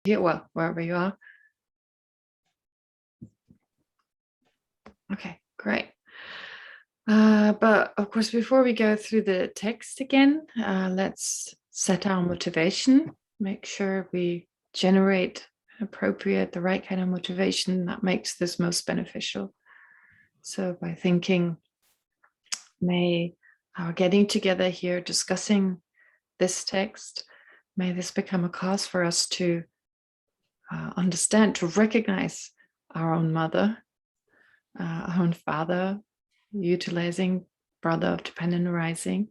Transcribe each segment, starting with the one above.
here, well, wherever you are. Okay, great. But of course, before we go through the text again, let's set our motivation, make sure we generate appropriate, the right kind of motivation that makes this most beneficial. So by thinking, may our getting together here, discussing this text, may this become a cause for us to understand, to recognize our own mother, our own father, utilizing brother of dependent arising,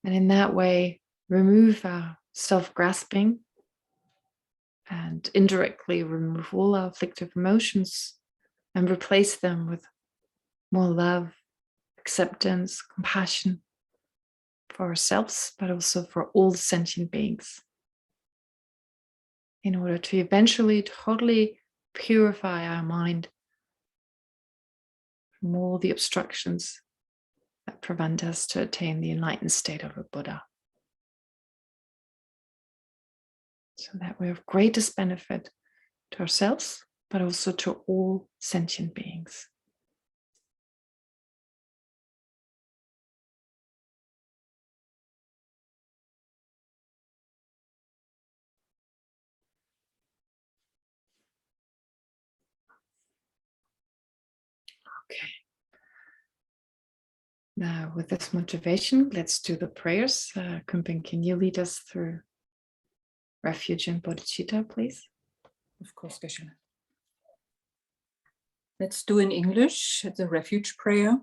and in that way remove our self-grasping and indirectly remove all our afflictive emotions and replace them with more love, acceptance, compassion for ourselves, but also for all sentient beings, in order to eventually totally purify our mind from all the obstructions that prevent us to attain the enlightened state of a Buddha. So that we're of greatest benefit to ourselves, but also to all sentient beings. Okay. Now, with this motivation, let's do the prayers. Kumpin, can you lead us through refuge and bodhicitta, please? Of course, Geshe. Let's do in English the refuge prayer.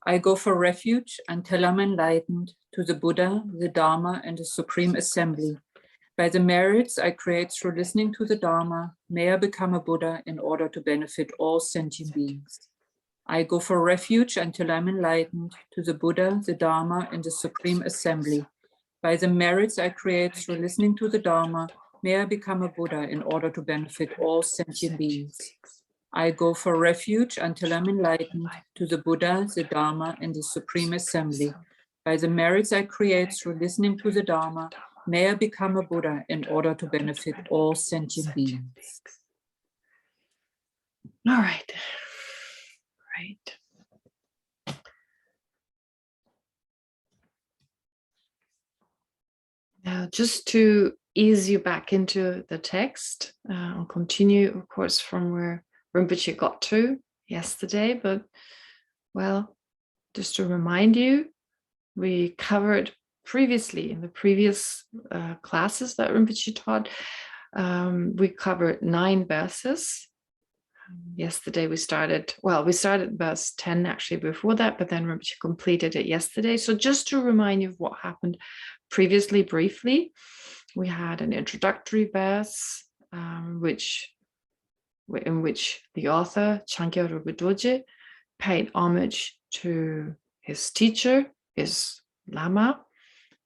I go for refuge until I'm enlightened to the Buddha, the Dharma, and the Supreme Assembly. By the merits I create through listening to the Dharma, may I become a Buddha in order to benefit all sentient beings. I go for refuge until I'm enlightened to the Buddha, the Dharma, and the Supreme Assembly. By the merits I create through listening to the Dharma, may I become a Buddha in order to benefit all sentient beings. I go for refuge until I'm enlightened to the Buddha, the Dharma, and the Supreme Assembly. By the merits I create through listening to the Dharma, may I become a Buddha in order to benefit all sentient beings. All right. Great. Now, just to ease you back into the text, I'll continue, of course, from where Rinpoche got to yesterday, but, well, just to remind you, we covered previously in the previous classes that Rinpoche taught, we covered 9 verses. Yesterday we started verse 10 actually before that, but then Rinpoche completed it yesterday. So just to remind you of what happened previously, briefly, we had an introductory verse, in which the author, Changkya Rölpai Dorjé, paid homage to his teacher, his Lama,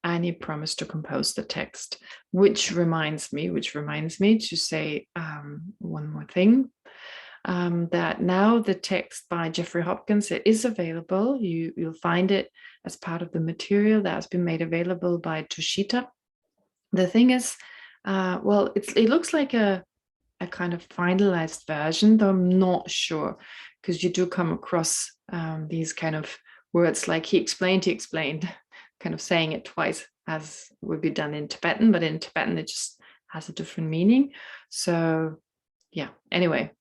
and he promised to compose the text, which reminds me to say one more thing. That now the text by Jeffrey Hopkins, it is available. You'll find it as part of the material that has been made available by Tushita. The thing is, well, it looks like a kind of finalized version, though I'm not sure, because you do come across these kind of words like he explained, kind of saying it twice as would be done in Tibetan, but in Tibetan it just has a different meaning. So yeah, anyway,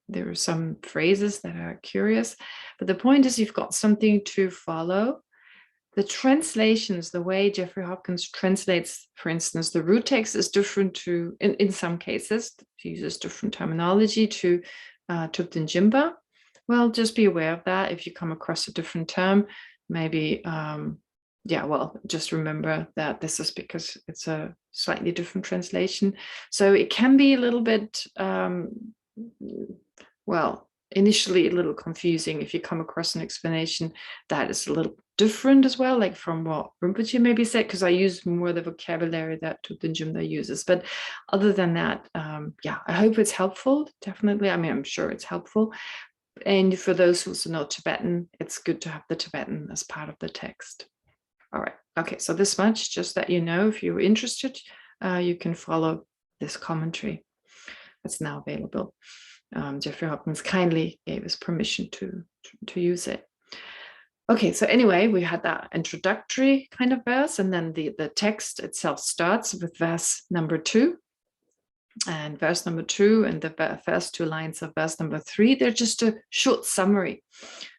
there are some phrases that are curious, but the point is you've got something to follow. The translations, the way Jeffrey Hopkins translates, for instance, the root text is different to, in some cases, uses different terminology to Thupten Jinpa. Well, just be aware of that. If you come across a different term, maybe, yeah, well, just remember that this is because it's a slightly different translation. So it can be a little bit, well, initially a little confusing if you come across an explanation that is a little different as well, like from what Rinpoche maybe said, because I use more the vocabulary that Thupten Jinpa uses. But other than that, yeah, I hope it's helpful. Definitely. I mean, I'm sure it's helpful. And for those who know Tibetan, it's good to have the Tibetan as part of the text. All right. Okay. So this much, just that you know, if you're interested, you can follow this commentary that's now available. Jeffrey Hawkins kindly gave us permission to use it. Okay, so anyway, we had that introductory kind of verse, and then the text itself starts with verse number 2. And verse number 2 and the first 2 lines of verse number 3, they're just a short summary,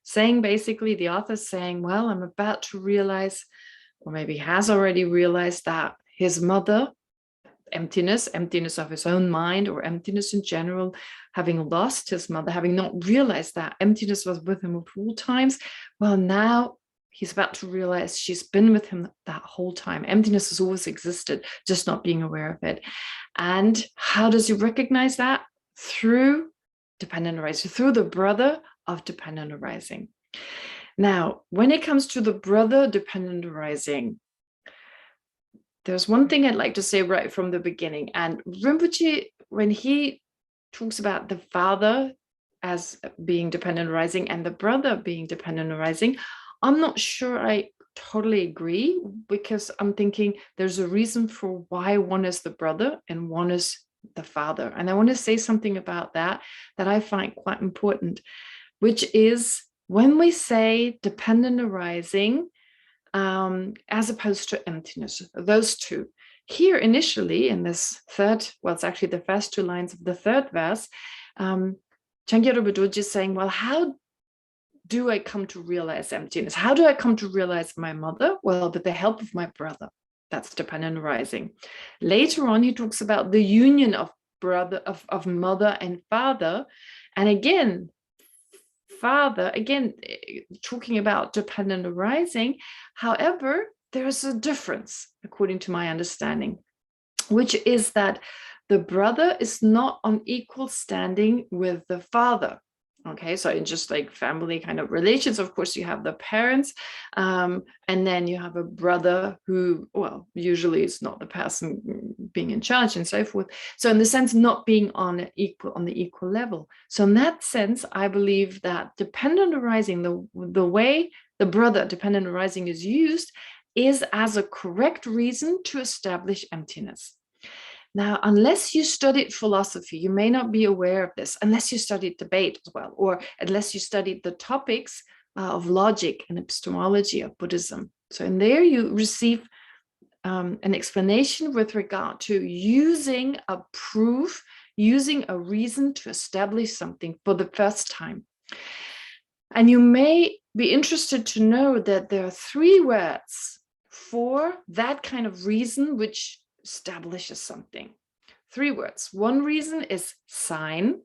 saying basically the author's saying, well, I'm about to realize, or maybe has already realized, that his mother, emptiness of his own mind, or emptiness in general, having lost his mother, having not realized that emptiness was with him at all times, well, now he's about to realize she's been with him that whole time. Emptiness has always existed, just not being aware of it. And how does he recognize that? Through dependent arising, through the brother of dependent arising. Now, when it comes to the brother dependent arising, there's one thing I'd like to say right from the beginning. And Rinpoche, when he talks about the father as being dependent arising and the brother being dependent arising, I'm not sure I totally agree, because I'm thinking there's a reason for why one is the brother and one is the father. And I want to say something about that I find quite important, which is when we say dependent arising, as opposed to emptiness, those two. Here initially in this third, well, it's actually the first 2 lines of the third verse, Changkya Rölpai Dorjé is saying, well, how do I come to realize emptiness? How do I come to realize my mother? Well, with the help of my brother. That's dependent arising. Later on, he talks about the union of mother and father. And again, father, again, talking about dependent arising. However, there's a difference, according to my understanding, which is that the brother is not on equal standing with the father. Okay, so in just like family kind of relations, of course, you have the parents, and then you have a brother who, well, usually is not the person being in charge and so forth. So in the sense, not being on the equal level. So in that sense, I believe that dependent arising, the way the brother dependent arising is used, is as a correct reason to establish emptiness. Now, unless you studied philosophy, you may not be aware of this, unless you studied debate as well, or unless you studied the topics of logic and epistemology of Buddhism. So in there, you receive an explanation with regard to using a proof, using a reason to establish something for the first time. And you may be interested to know that there are 3 words for that kind of reason which establishes something. 3 words. One reason is sign.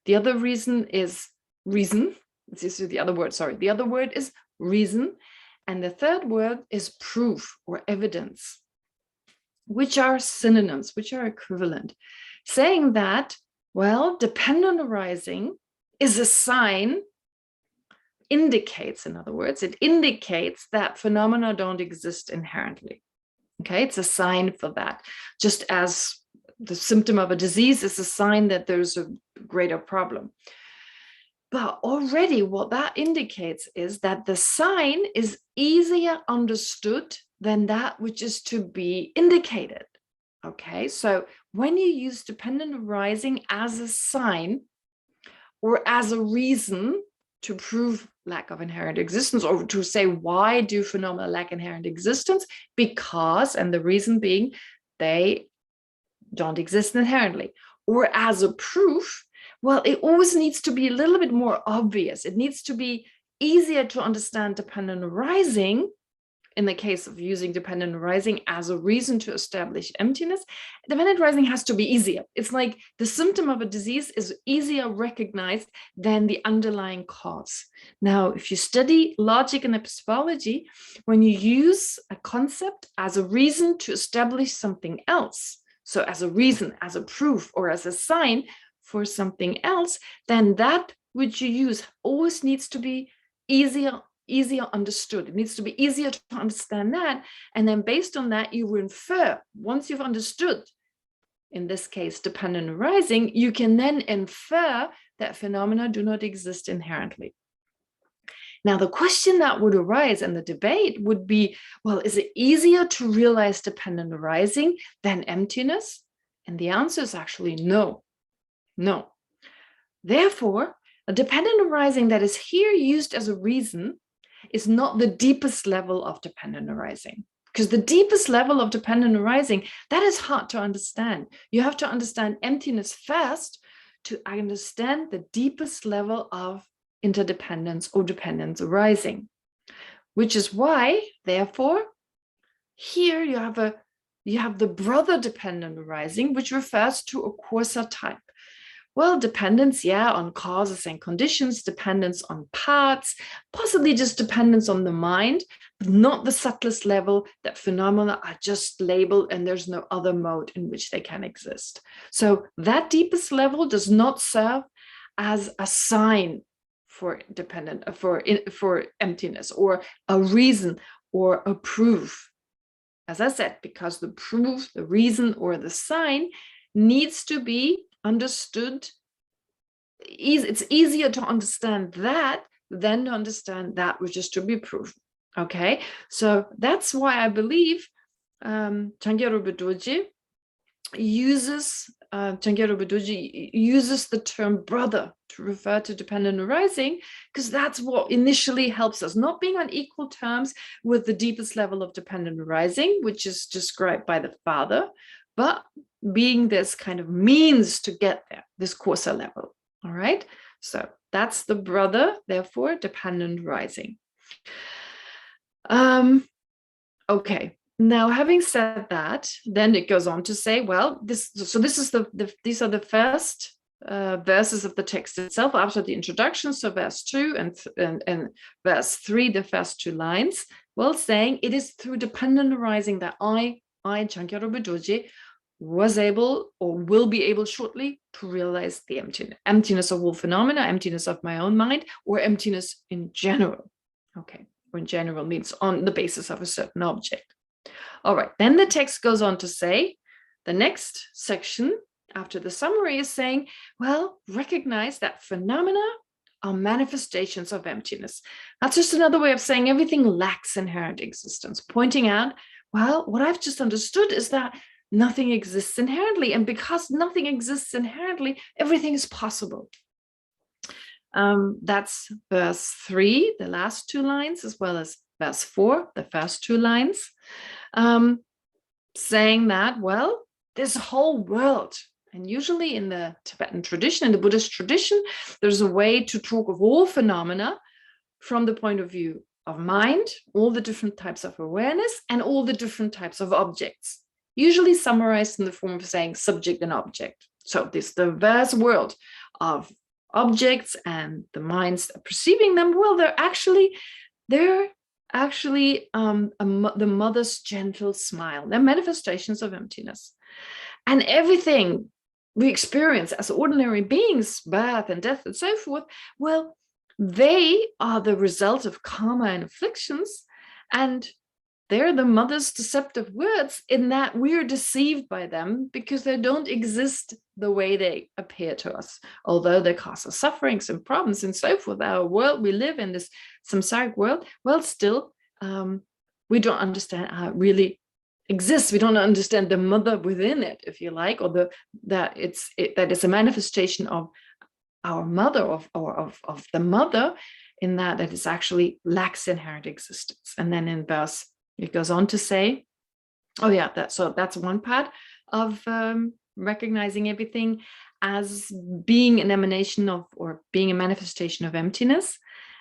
The other reason is reason. This is the other word, sorry. The other word is reason. And the third word is proof or evidence, which are synonyms, which are equivalent. Saying that, well, dependent arising is a sign, indicates, in other words, it indicates that phenomena don't exist inherently. Okay, it's a sign for that. Just as the symptom of a disease is a sign that there's a greater problem. But already what that indicates is that the sign is easier understood than that which is to be indicated. Okay, so when you use dependent arising as a sign or as a reason to prove lack of inherent existence, or to say why do phenomena lack inherent existence, because, and the reason being, they don't exist inherently, or as a proof, well, it always needs to be a little bit more obvious. It needs to be easier to understand dependent arising. In the case of using dependent arising as a reason to establish emptiness, dependent arising has to be easier. It's like the symptom of a disease is easier recognized than the underlying cause. Now, if you study logic and epistemology, when you use a concept as a reason to establish something else, so as a reason, as a proof, or as a sign for something else, then that which you use always needs to be easier understood. It needs to be easier to understand that. And then based on that, you infer, once you've understood, in this case, dependent arising, you can then infer that phenomena do not exist inherently. Now, the question that would arise and the debate would be, well, is it easier to realize dependent arising than emptiness? And the answer is actually no. No. Therefore, a dependent arising that is here used as a reason is not the deepest level of dependent arising. Because the deepest level of dependent arising, that is hard to understand. You have to understand emptiness first to understand the deepest level of interdependence or dependence arising. Which is why, therefore, here you have the brother dependent arising, which refers to a coarser type. Well, dependence, yeah, on causes and conditions, dependence on parts, possibly just dependence on the mind, but not the subtlest level that phenomena are just labeled and there's no other mode in which they can exist. So that deepest level does not serve as a sign for emptiness or a reason or a proof. As I said, because the proof, the reason, or the sign needs to be understood. It's easier to understand that than to understand that which is to be proved. Okay, so that's why I believe Changkya Rölpai Dorjé uses the term brother to refer to dependent arising, because that's what initially helps us, not being on equal terms with the deepest level of dependent arising, which is described by the Father, but being this kind of means to get there, this coarser level. All right, so that's the brother, therefore dependent arising. Okay, now having said that, then it goes on to say, well, these are the first verses of the text itself after the introduction. So verse 2 and verse 3, the first two lines, well, saying it is through dependent arising that I, Changkya Rölpai Dorjé, was able or will be able shortly to realize the emptiness of all phenomena, emptiness of my own mind, or emptiness in general. Okay, or in general means on the basis of a certain object. All right, then the text goes on to say, the next section after the summary is saying, well, recognize that phenomena are manifestations of emptiness. That's just another way of saying everything lacks inherent existence, pointing out, well, what I've just understood is that nothing exists inherently. And because nothing exists inherently, everything is possible. That's verse 3, the last two lines, as well as verse 4, the first two lines, saying that, well, this whole world, and usually in the Tibetan tradition, in the Buddhist tradition, there's a way to talk of all phenomena from the point of view of mind, all the different types of awareness, and all the different types of objects, usually summarized in the form of saying subject and object. So this diverse world of objects and the minds perceiving them, well, they're actually the mother's gentle smile. They're manifestations of emptiness. And everything we experience as ordinary beings, birth and death and so forth, well, they are the result of karma and afflictions, and they're the mother's deceptive words in that we're deceived by them because they don't exist the way they appear to us. Although they cause us sufferings and problems and so forth, our world, we live in this samsaric world, well, still, we don't understand how it really exists. We don't understand the mother within it, if you like, or that it's a manifestation of our mother, of the mother, in that it actually lacks inherent existence. And then in verse, it goes on to say, oh yeah, that's one part of recognizing everything as being an emanation of, or being a manifestation of emptiness.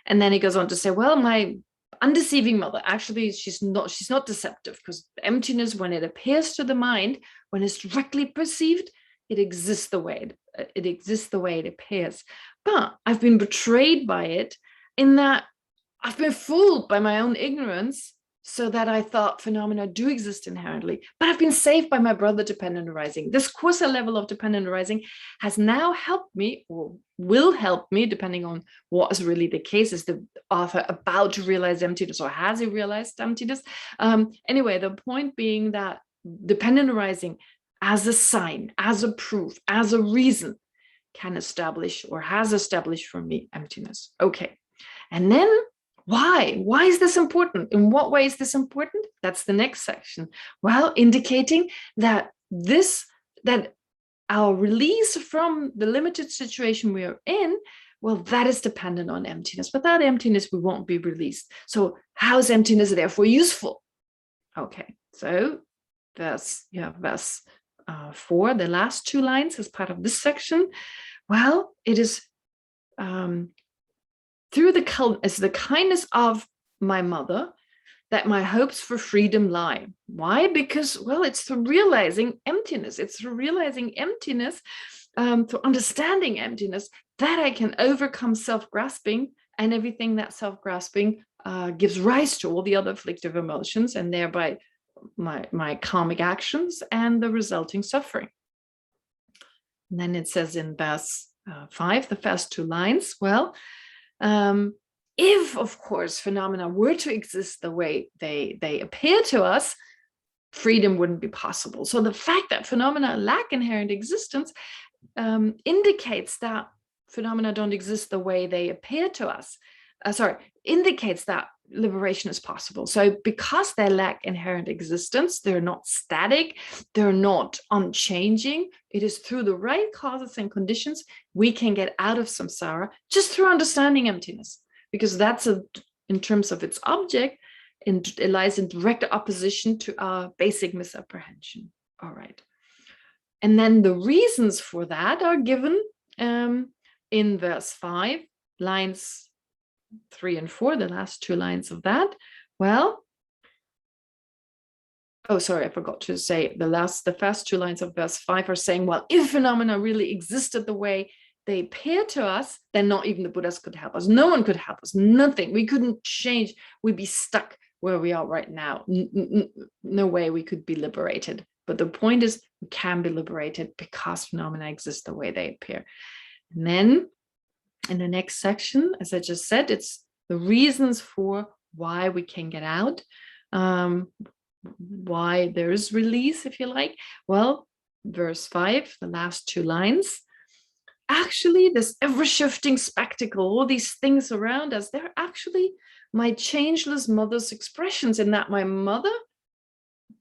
And then it goes on to say, well, my undeceiving mother, actually she's not deceptive, because emptiness, when it appears to the mind, when it's directly perceived, it exists the way it appears. But I've been betrayed by it, in that I've been fooled by my own ignorance, so that I thought phenomena do exist inherently. But I've been saved by my brother dependent arising. This coarser level of dependent arising has now helped me, or will help me, depending on what is really the case. Is the author about to realize emptiness, or has he realized emptiness? Anyway, the point being that dependent arising as a sign, as a proof, as a reason, can establish, or has established for me, emptiness. Okay, and then why is this important? In what way is this important? That's the next section. Well, indicating that our release from the limited situation we are in, well, that is dependent on emptiness. Without emptiness, we won't be released. So how is emptiness therefore useful? Okay, so verse 4, the last 2 lines as part of this section. Well, it is through the kindness of my mother that my hopes for freedom lie. Why? Because, well, it's through realizing emptiness. It's through realizing emptiness, through understanding emptiness, that I can overcome self-grasping and everything that self-grasping gives rise to, all the other afflictive emotions, and thereby my karmic actions and the resulting suffering. And then it says in verse 5, the first 2 lines, well, if, of course, phenomena were to exist the way they appear to us, freedom wouldn't be possible. So the fact that phenomena lack inherent existence indicates that phenomena don't exist the way they appear to us. Indicates that liberation is possible. So because they lack inherent existence, they're not static, they're not unchanging. It is through the right causes and conditions we can get out of samsara, just through understanding emptiness. Because that's in terms of its object, it lies in direct opposition to our basic misapprehension. All right. And then the reasons for that are given in verse 5, lines 3 and 4, the last 2 lines of that. Well, I forgot to say the first 2 lines of verse 5 are saying, well, if phenomena really existed the way they appear to us, then not even the Buddhas could help us. No one could help us. Nothing. We couldn't change. We'd be stuck where we are right now. No way we could be liberated. But the point is, we can be liberated because phenomena exist the way they appear. And then in the next section, as I just said, it's the reasons for why we can get out, why there is release, if you like. Well, verse 5, the last 2 lines. Actually, this ever-shifting spectacle, all these things around us, they're actually my changeless mother's expressions, in that my mother,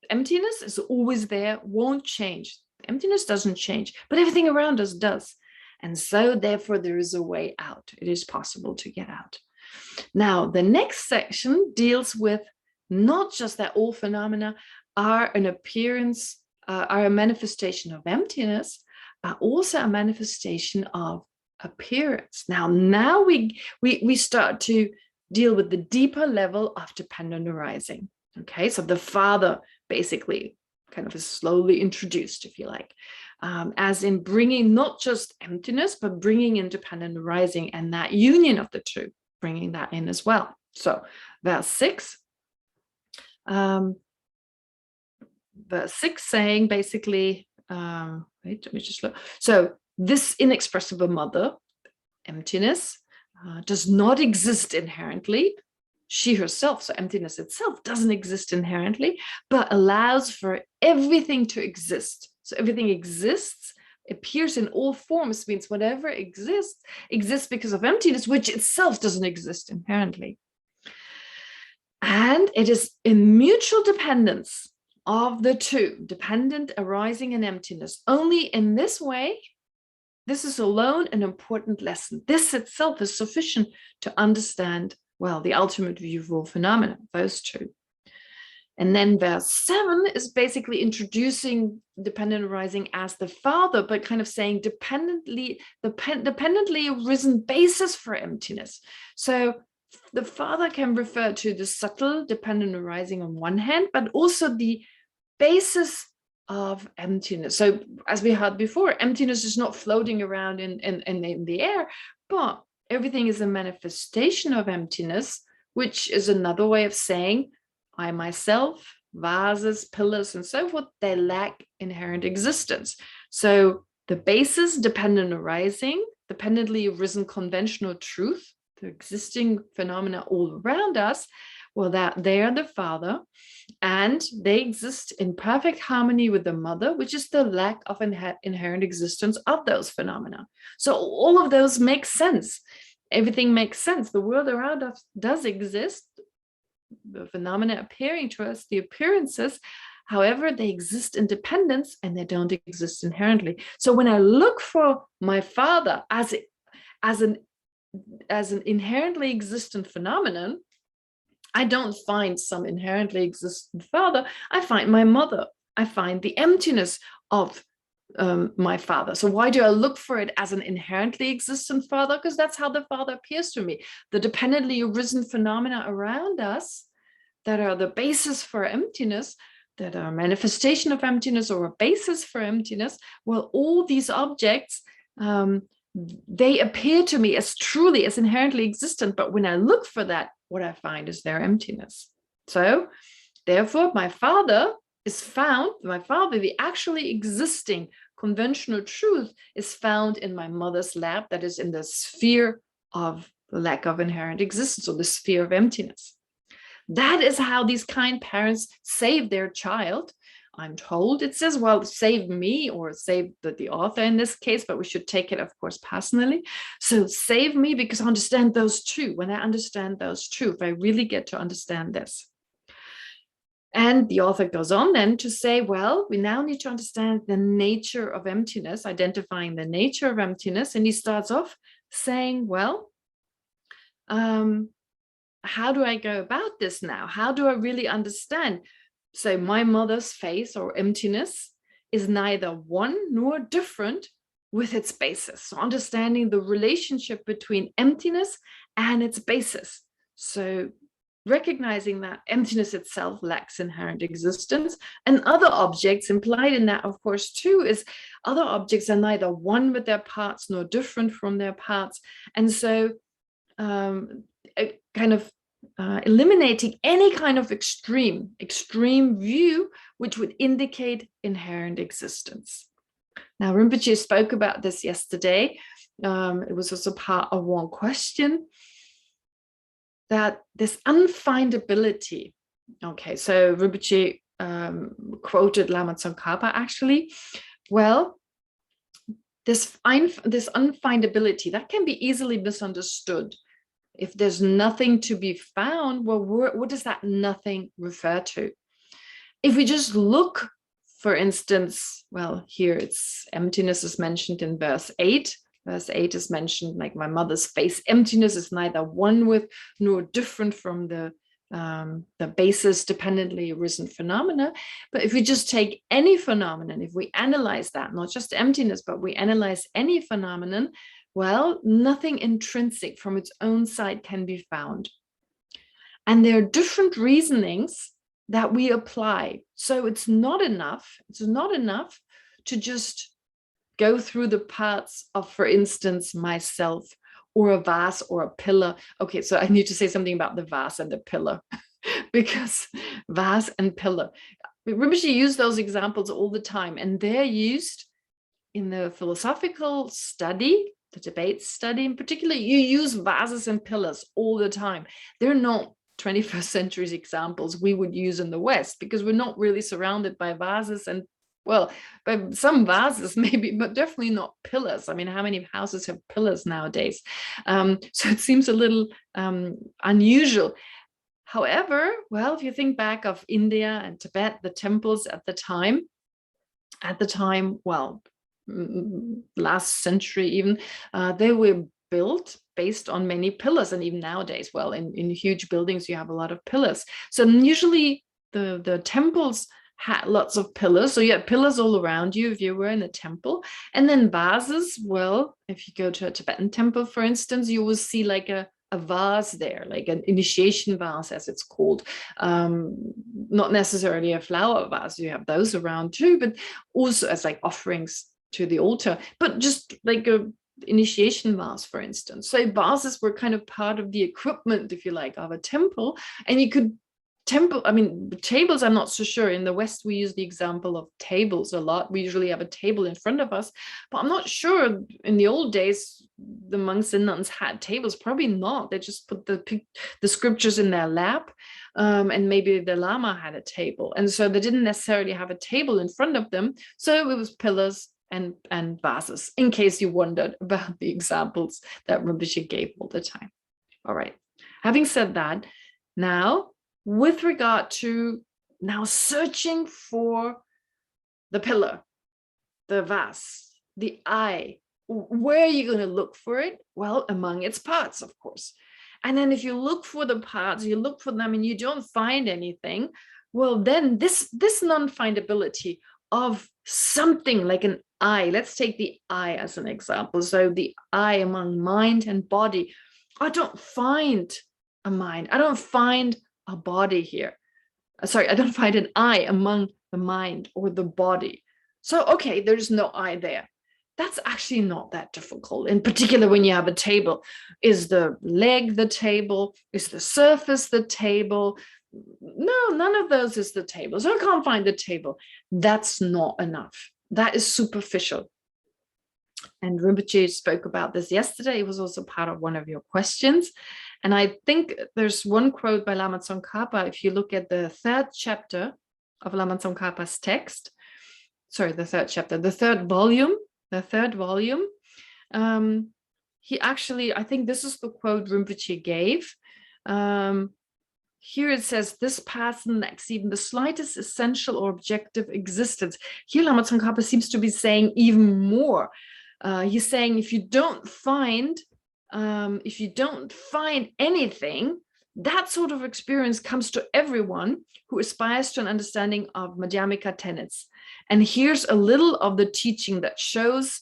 emptiness, is always there, won't change. Emptiness doesn't change, but everything around us does. And so, therefore, there is a way out. It is possible to get out. Now, the next section deals with not just that all phenomena are an appearance, are a manifestation of emptiness, but also a manifestation of appearance. Now we start to deal with the deeper level of dependent arising. Okay, so the father basically kind of is slowly introduced, if you like, as in bringing not just emptiness, but bringing in dependent arising, and that union of the two, bringing that in as well. So verse 6, saying basically, wait, let me just look. So this inexpressible mother, emptiness, does not exist inherently. She herself, so emptiness itself, doesn't exist inherently, but allows for everything to exist. So everything exists, appears in all forms, means whatever exists because of emptiness, which itself doesn't exist inherently. And it is in mutual dependence of the two, dependent arising and emptiness. Only in this way, this is alone an important lesson. This itself is sufficient to understand, well, the ultimate view of all phenomena, those two. And then verse 7 is basically introducing dependent arising as the father, but kind of saying dependently arisen basis for emptiness. So the father can refer to the subtle dependent arising on one hand, but also the basis of emptiness. So as we had before, emptiness is not floating around in the air, but everything is a manifestation of emptiness, which is another way of saying I myself, vases, pillars, and so forth, they lack inherent existence. So the basis, dependent arising, dependently arisen conventional truth, the existing phenomena all around us, well, that they are the father, and they exist in perfect harmony with the mother, which is the lack of inherent existence of those phenomena. So all of those make sense. Everything makes sense. The world around us does exist. The phenomena appearing to us, the appearances However, they exist in dependence and they don't exist inherently. So when I look for my father as an inherently existent phenomenon, I don't find some inherently existent father. I find my mother. I find the emptiness of my father. So why do I look for it as an inherently existent father? Because that's how the father appears to me. The dependently arisen phenomena around us that are the basis for emptiness, that are a manifestation of emptiness or a basis for emptiness, well, all these objects, they appear to me as truly, as inherently existent. But when I look for that, what I find is their emptiness. So therefore, my father is found, the actually existing conventional truth is found in my mother's lap, that is in the sphere of the lack of inherent existence, or the sphere of emptiness. That is how these kind parents save their child. I'm told it says, well, save me, or save the author in this case, but we should take it, of course, personally. So save me because I understand those two. When I understand those two, if I really get to understand this. And the author goes on then to say, well, we now need to understand the nature of emptiness, identifying the nature of emptiness. And he starts off saying, well, how do I go about this now? How do I really understand? So my mother's face, or emptiness, is neither one nor different with its basis. So understanding the relationship between emptiness and its basis. So recognizing that emptiness itself lacks inherent existence, and other objects implied in that, of course, too, is other objects are neither one with their parts nor different from their parts. And so eliminating any kind of extreme view which would indicate inherent existence. Now, Rinpoche spoke about this yesterday. It was also part of one question, that this unfindability. Okay, so Rinpoche quoted Lama Tsongkhapa actually. Well, this unfindability, that can be easily misunderstood. If there's nothing to be found, well, what does that nothing refer to? If we just look, for instance, well, here it's emptiness is mentioned in verse 8. Verse 8 is mentioned, like my mother's face. Emptiness is neither one with nor different from the basis dependently arisen phenomena. But if we just take any phenomenon, if we analyze that, not just emptiness, but we analyze any phenomenon, well, nothing intrinsic from its own side can be found. And there are different reasonings that we apply. So it's not enough to just go through the parts of, for instance, myself, or a vase, or a pillar. Okay, so I need to say something about the vase and the pillar, because vase and pillar, Rinpoche used those examples all the time, and they're used in the philosophical study, the debate study in particular. You use vases and pillars all the time. They're not 21st century examples we would use in the West, because we're not really surrounded by vases and, well, by some vases maybe, but definitely not pillars. I mean, how many houses have pillars nowadays? So it seems a little unusual. However, well, if you think back of India and Tibet, the temples at the time, well, last century even, they were built based on many pillars. And even nowadays, well, in huge buildings, you have a lot of pillars. So usually the temples had lots of pillars. So you had pillars all around you if you were in a temple. And then vases, well, if you go to a Tibetan temple, for instance, you will see like a vase there, like an initiation vase, as it's called. Not necessarily a flower vase, you have those around too, but also as like offerings to the altar, but just like a initiation vase, for instance. So vases were kind of part of the equipment, if you like, of a temple. And you could tables, I'm not so sure. In the West, we use the example of tables a lot. We usually have a table in front of us, but I'm not sure in the old days, the monks and nuns had tables. Probably not. They just put the scriptures in their lap, and maybe the Lama had a table. And so they didn't necessarily have a table in front of them. So it was pillars and vases, in case you wondered about the examples that Rinpoche gave all the time. All right. Having said that, now, with regard to now searching for the pillar, the vase, the eye. Where are you going to look for it? Well, among its parts, of course. And then if you look for the parts, you look for them and you don't find anything, well, then this non-findability of something like an eye, let's take the eye as an example. So the eye among mind and body, I don't find a mind. I don't find a body here. Sorry, I don't find an eye among the mind or the body. So, okay, there's no eye there. That's actually not that difficult. In particular, when you have a table, is the leg the table? Is the surface the table? No, none of those is the table. So I can't find the table. That's not enough. That is superficial. And Rinpoche spoke about this yesterday. It was also part of one of your questions. And I think there's one quote by Lama Tsongkhapa. If you look at the third chapter of Lama Tsongkhapa's text, sorry, the third chapter, the third volume, he actually, I think this is the quote Rinpoche gave. Here it says, this person lacks even the slightest essential or objective existence. Here Lama Tsongkhapa seems to be saying even more. He's saying if you don't find anything, that sort of experience comes to everyone who aspires to an understanding of Madhyamika tenets. And here's a little of the teaching that shows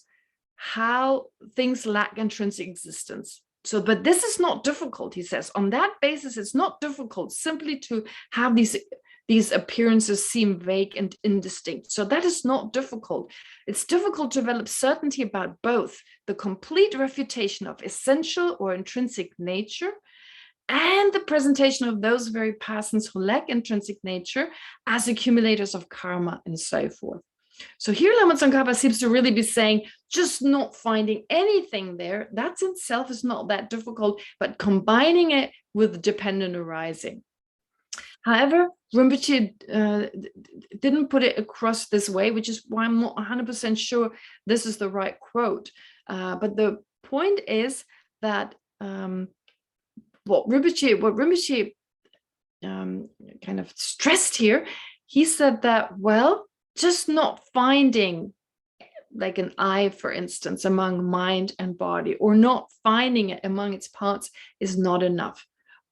how things lack intrinsic existence. So, but this is not difficult, he says. On that basis, it's not difficult simply to have these appearances seem vague and indistinct. So that is not difficult. It's difficult to develop certainty about both the complete refutation of essential or intrinsic nature and the presentation of those very persons who lack intrinsic nature as accumulators of karma and so forth. So here Lama Tsongkhapa seems to really be saying, just not finding anything there, that in itself is not that difficult, but combining it with dependent arising. However, Rinpoche didn't put it across this way, which is why I'm not 100% sure this is the right quote. But the point is that what Rinpoche kind of stressed here, he said that, well, just not finding like an eye, for instance, among mind and body, or not finding it among its parts is not enough.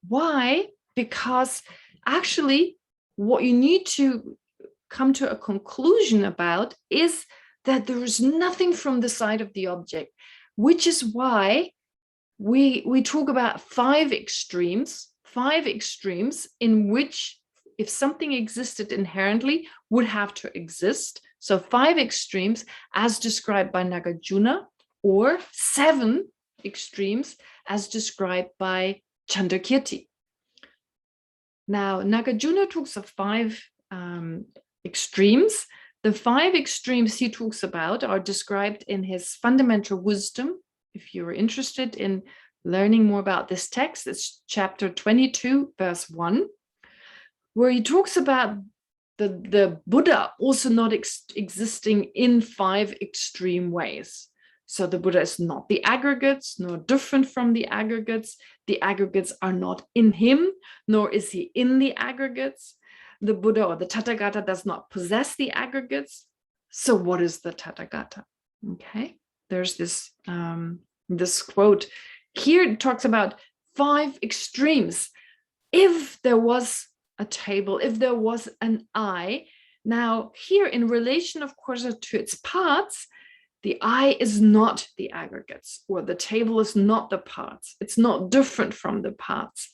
Why? Because actually what you need to come to a conclusion about is that there is nothing from the side of the object, which is why we talk about five extremes in which if something existed inherently would have to exist. So 5 extremes as described by Nagarjuna, or 7 extremes as described by Chandrakirti. Now, Nagarjuna talks of 5 extremes. The 5 extremes he talks about are described in his Fundamental Wisdom. If you're interested in learning more about this text, it's chapter 22, verse 1. Where he talks about the Buddha also not existing in 5 extreme ways. So the Buddha is not the aggregates, nor different from the aggregates. The aggregates are not in him, nor is he in the aggregates. The Buddha or the Tathagata does not possess the aggregates. So what is the Tathagata? Okay, there's this, this quote. Here it talks about 5 extremes. If there was a table, if there was an eye, now here in relation, of course, to its parts, the eye is not the aggregates, or the table is not the parts. It's not different from the parts.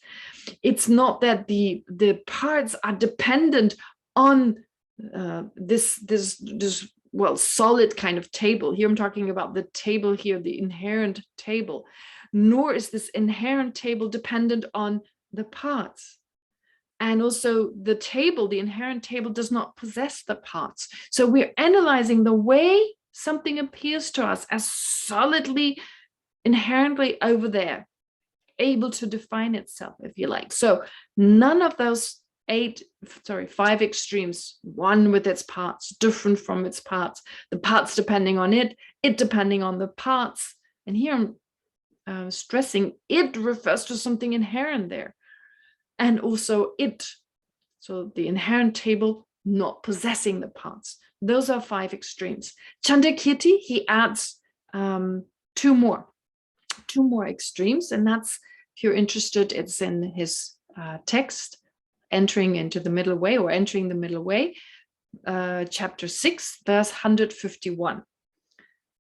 It's not that the parts are dependent on this solid kind of table. Here I'm talking about the table here, the inherent table, nor is this inherent table dependent on the parts. And also the table, the inherent table, does not possess the parts. So we're analyzing the way something appears to us as solidly, inherently over there, able to define itself, if you like. So none of those 5 extremes, one with its parts, different from its parts, the parts depending on it depending on the parts. And here I'm stressing it refers to something inherent there. And also it So the inherent table not possessing the parts. Those are 5 extremes. Chandakirti, he adds two more extremes, and that's, if you're interested, it's in his text, Entering into the Middle Way, or Entering the Middle Way, chapter 6, verse 151.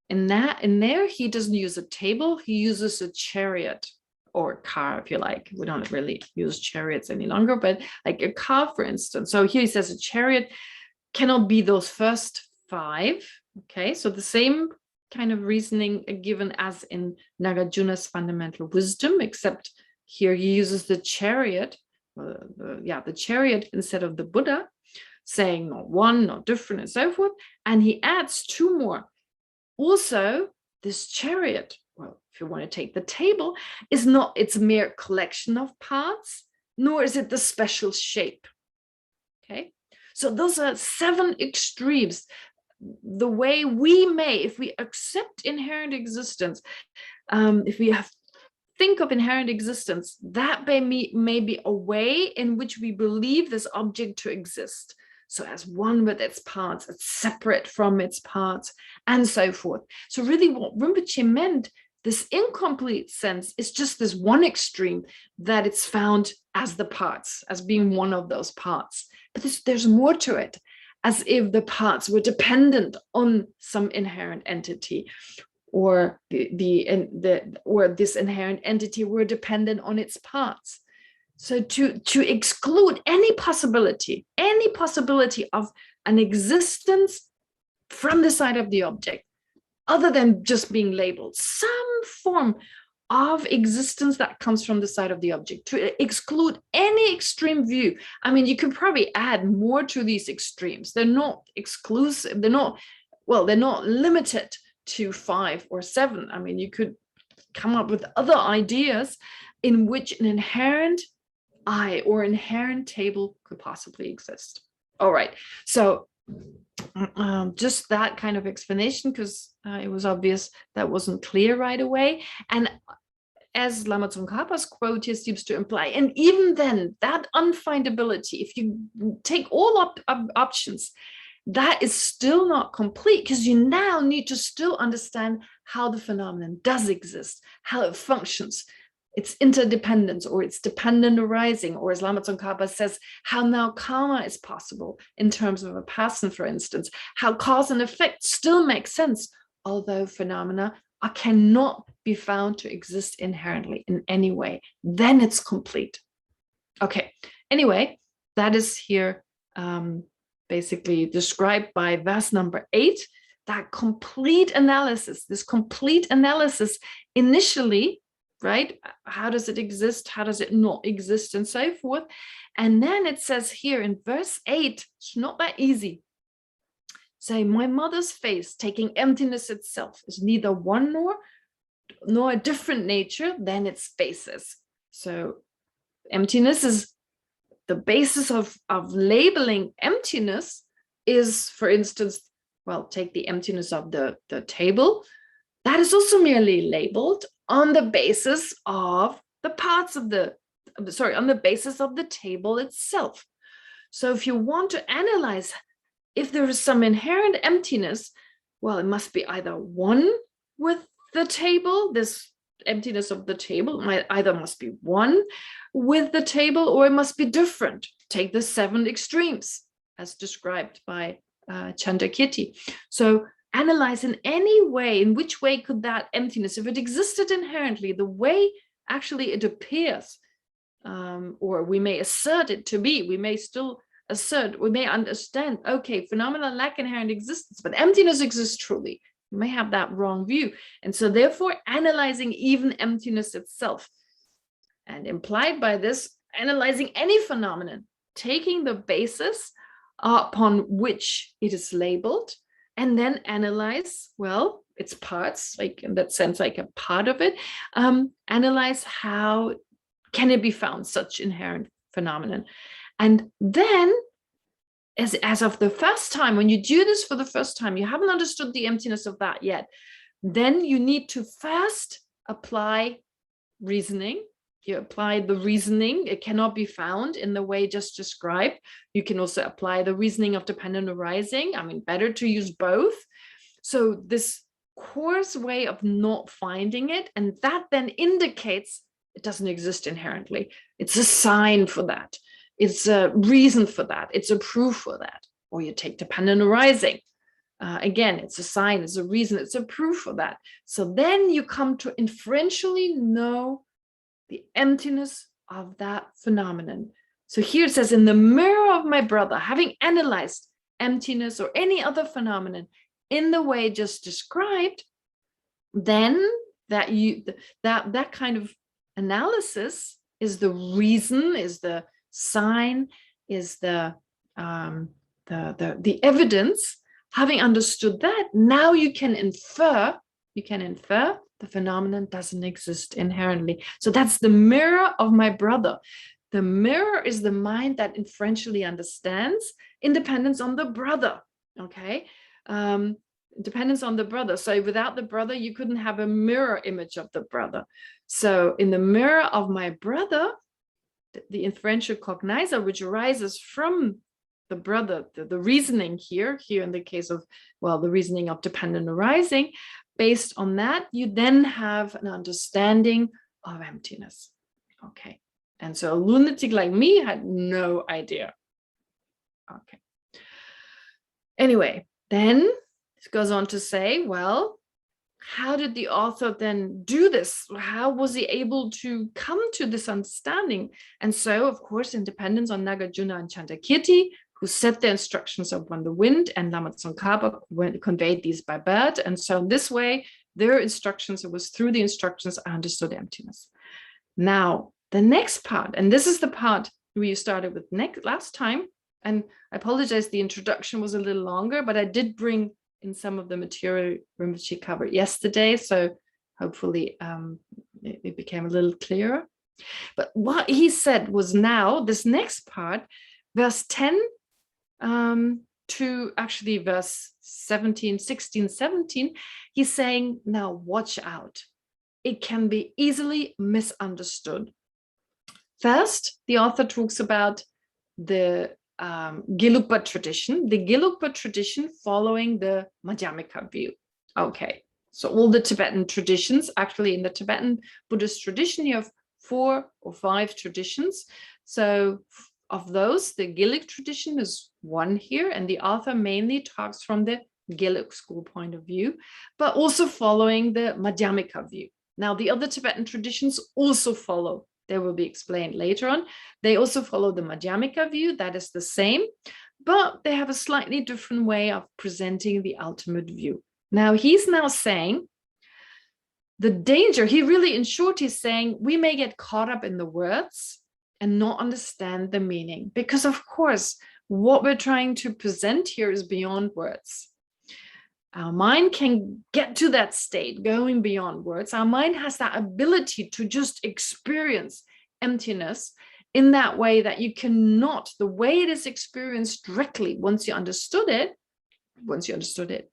In there, he doesn't use a table, he uses a chariot, or car, if you like. We don't really use chariots any longer, but like a car, for instance. So here he says a chariot cannot be those first 5. Okay, so the same kind of reasoning given as in Nagarjuna's fundamental wisdom, except here he uses the chariot, the chariot instead of the Buddha, saying not one, not different, and so forth. And he adds 2 more. Also, this chariot, well, if you want to take the table, is not its mere collection of parts, nor is it the special shape. Okay, so those are 7 extremes. The way we may, if we accept inherent existence, if we think of inherent existence, that may be a way in which we believe this object to exist. So as one with its parts, it's separate from its parts, and so forth. So really what Rinpoche meant, this incomplete sense, is just this one extreme, that it's found as the parts, as being one of those parts. But there's more to it, as if the parts were dependent on some inherent entity, or or this inherent entity were dependent on its parts. So to exclude any possibility of an existence from the side of the object, other than just being labeled, some form of existence that comes from the side of the object, to exclude any extreme view. I mean, you could probably add more to these extremes. They're not exclusive. They're not limited to 5 or 7. I mean, you could come up with other ideas in which an inherent I or inherent table could possibly exist. All right, so just that kind of explanation, because it was obvious that wasn't clear right away. And as Lama Tsongkhapa's quote here seems to imply, and even then, that unfindability, if you take all options, that is still not complete, because you now need to still understand how the phenomenon does exist, how it functions, its interdependence, or its dependent arising, or as Lama Tsongkhapa says, how now karma is possible in terms of a person, for instance, how cause and effect still make sense, although phenomena cannot be found to exist inherently in any way. Then it's complete. Okay, anyway, that is here basically described by verse number 8, that complete analysis, this complete analysis initially, right? How does it exist? How does it not exist? And so forth. And then it says here in verse 8, it's not that easy. Say, my mother's face, taking emptiness itself, is neither one nor a different nature than its basis. So emptiness is the basis of labeling emptiness is, for instance, well, take the emptiness of the table. That is also merely labeled on the basis of the parts of on the basis of the table itself. So if you want to analyze if there is some inherent emptiness, well, it must be either one with the table, this emptiness of the table either must be one with the table, or it must be different. Take the 7 extremes as described by Chandakirti. So analyze in any way, in which way could that emptiness, if it existed inherently, the way actually it appears, or we may assert it to be, we may still assert, we may understand, okay, phenomena lack inherent existence, but emptiness exists truly. You may have that wrong view. And so therefore, analyzing even emptiness itself. And implied by this, analyzing any phenomenon, taking the basis upon which it is labeled, and then analyze, well, its parts, like in that sense, like a part of it, analyze how can it be found, such inherent phenomenon. And then, as of the first time, when you do this for the first time, you haven't understood the emptiness of that yet, then you need to first apply reasoning, You apply the reasoning. It cannot be found in the way just described. You can also apply the reasoning of dependent arising. I mean, better to use both. So this coarse way of not finding it, and that then indicates it doesn't exist inherently. It's a sign for that. It's a reason for that. It's a proof for that. Or you take dependent arising. Again, it's a sign, it's a reason, it's a proof for that. So then you come to inferentially know the emptiness of that phenomenon. So here it says, in the mirror of my brother, having analyzed emptiness or any other phenomenon in the way just described, then that kind of analysis is the reason, is the sign, is the evidence. Having understood that, now you can infer the phenomenon doesn't exist inherently. So that's the mirror of my brother. The mirror is the mind that inferentially understands independence on the brother. Okay, dependence on the brother. So without the brother, you couldn't have a mirror image of the brother. So in the mirror of my brother, the inferential cognizer, which arises from the brother, the reasoning here in the case of, well, the reasoning of dependent arising, based on that, you then have an understanding of emptiness. Okay. And so a lunatic like me had no idea. Okay. Anyway, then it goes on to say, well, how did the author then do this? How was he able to come to this understanding? And so, of course, in dependence on Nagarjuna and Chandakirti, who set the instructions upon the wind, and Lama Tsongkhapa conveyed these by bird. And so in this way, their instructions, it was through the instructions I understood emptiness. Now, the next part, and this is the part we started with last time, and I apologize, the introduction was a little longer, but I did bring in some of the material Rinpoche covered yesterday, so hopefully it became a little clearer. But what he said was now, this next part, verse 10 to actually verse 17, 16, 17, he's saying, now watch out. It can be easily misunderstood. First, the author talks about the Gelugpa tradition, following the Madhyamika view. Okay, so all the Tibetan traditions, actually in the Tibetan Buddhist tradition, you have 4 or 5 traditions. So of those, the Gelug tradition is one here, and the author mainly talks from the Gelug school point of view, but also following the Madhyamika view. Now, the other Tibetan traditions also follow. They will be explained later on. They also follow the Madhyamika view, that is the same, but they have a slightly different way of presenting the ultimate view. Now, he's now saying the danger, he really, in short, he's saying we may get caught up in the words and not understand the meaning, because of course, what we're trying to present here is beyond words. Our mind can get to that state, going beyond words. Our mind has that ability to just experience emptiness in that way that you cannot, the way it is experienced directly, once you understood it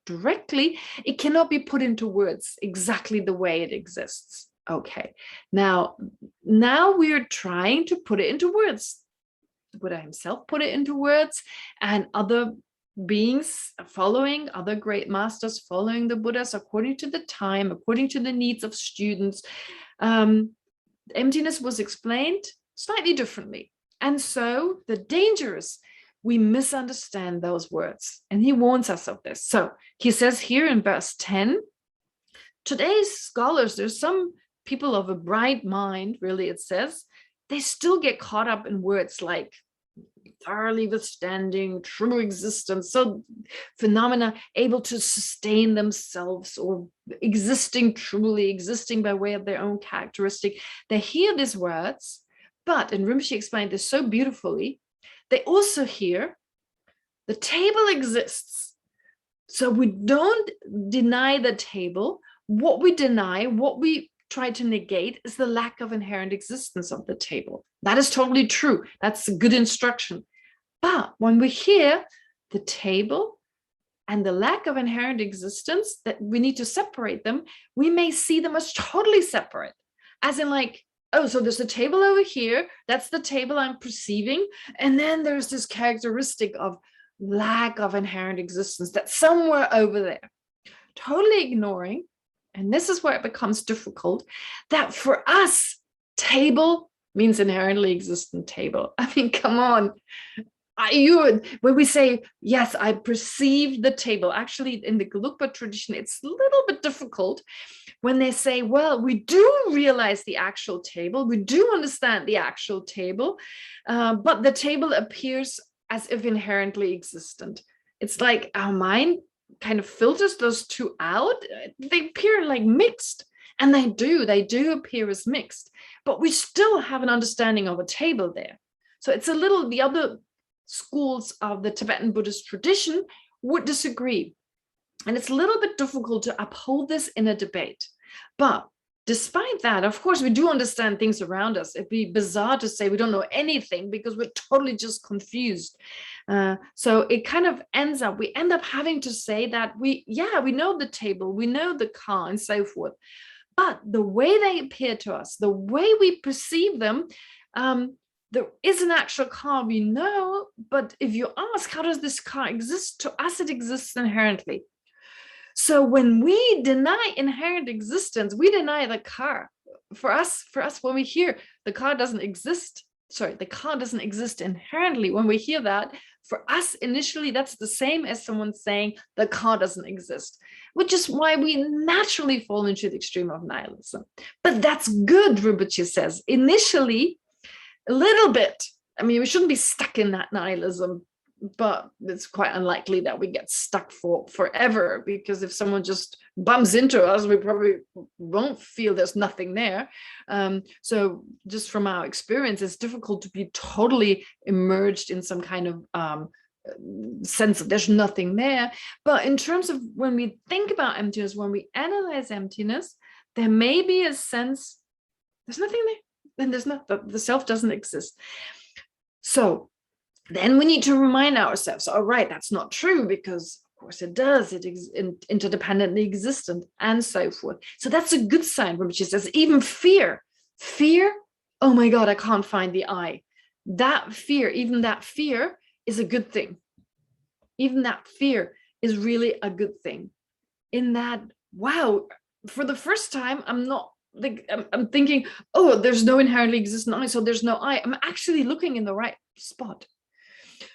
directly, it cannot be put into words exactly the way it exists. Okay, now we're trying to put it into words. The Buddha himself put it into words, and other beings following, other great masters following the Buddhas according to the time, according to the needs of students. Emptiness was explained slightly differently. And so the danger is we misunderstand those words. And he warns us of this. So he says here in verse 10, today's scholars, there's some people of a bright mind, really, it says, they still get caught up in words like thoroughly withstanding, true existence, so phenomena able to sustain themselves, or existing truly, existing by way of their own characteristic. They hear these words, but, and Rinpoche explained this so beautifully, they also hear the table exists. So we don't deny the table. What we deny, what we try to negate, is the lack of inherent existence of the table. That is totally true. That's a good instruction. But when we hear the table and the lack of inherent existence, that we need to separate them, we may see them as totally separate, as in like oh, so there's a table over here. That's the table I'm perceiving. And then there's this characteristic of lack of inherent existence that's somewhere over there. Totally ignoring, and this is where it becomes difficult, that for us, table means inherently existent table. I mean, come on. When we say, yes, I perceive the table, actually in the Gelugpa tradition, it's a little bit difficult when they say, well, we do realize the actual table, we do understand the actual table, but the table appears as if inherently existent. It's like our mind kind of filters those two out. They appear like mixed, and they do appear as mixed, but we still have an understanding of a table there. So it's a little, the other schools of the Tibetan Buddhist tradition would disagree. And it's a little bit difficult to uphold this in a debate. But despite that, of course, we do understand things around us. It'd be bizarre to say we don't know anything because we're totally just confused. So it kind of we end up having to say that we know the table, we know the car and so forth. But the way they appear to us, the way we perceive them, there is an actual car, we know, but if you ask, how does this car exist? To us, it exists inherently. So when we deny inherent existence, we deny the car. For us, when we hear the car doesn't exist, the car doesn't exist inherently, when we hear that, for us initially, that's the same as someone saying the car doesn't exist, which is why we naturally fall into the extreme of nihilism. But that's good, Rinpoche says. Initially, a little bit. I mean, we shouldn't be stuck in that nihilism, but it's quite unlikely that we get stuck forever, because if someone just bumps into us, we probably won't feel there's nothing there. So just from our experience, it's difficult to be totally immersed in some kind of sense of there's nothing there. But in terms of when we think about emptiness, when we analyze emptiness, there may be a sense there's nothing there. Then there's not, the self doesn't exist. So then we need to remind ourselves, all right, that's not true, because of course it does, it is interdependently existent and so forth. So that's a good sign, which says even fear, oh my God, I can't find the I. That fear, even that fear is a good thing. Even that fear is really a good thing. In that, wow, for the first time, I'm thinking, oh, there's no inherently existent I, so there's no I. I'm actually looking in the right spot.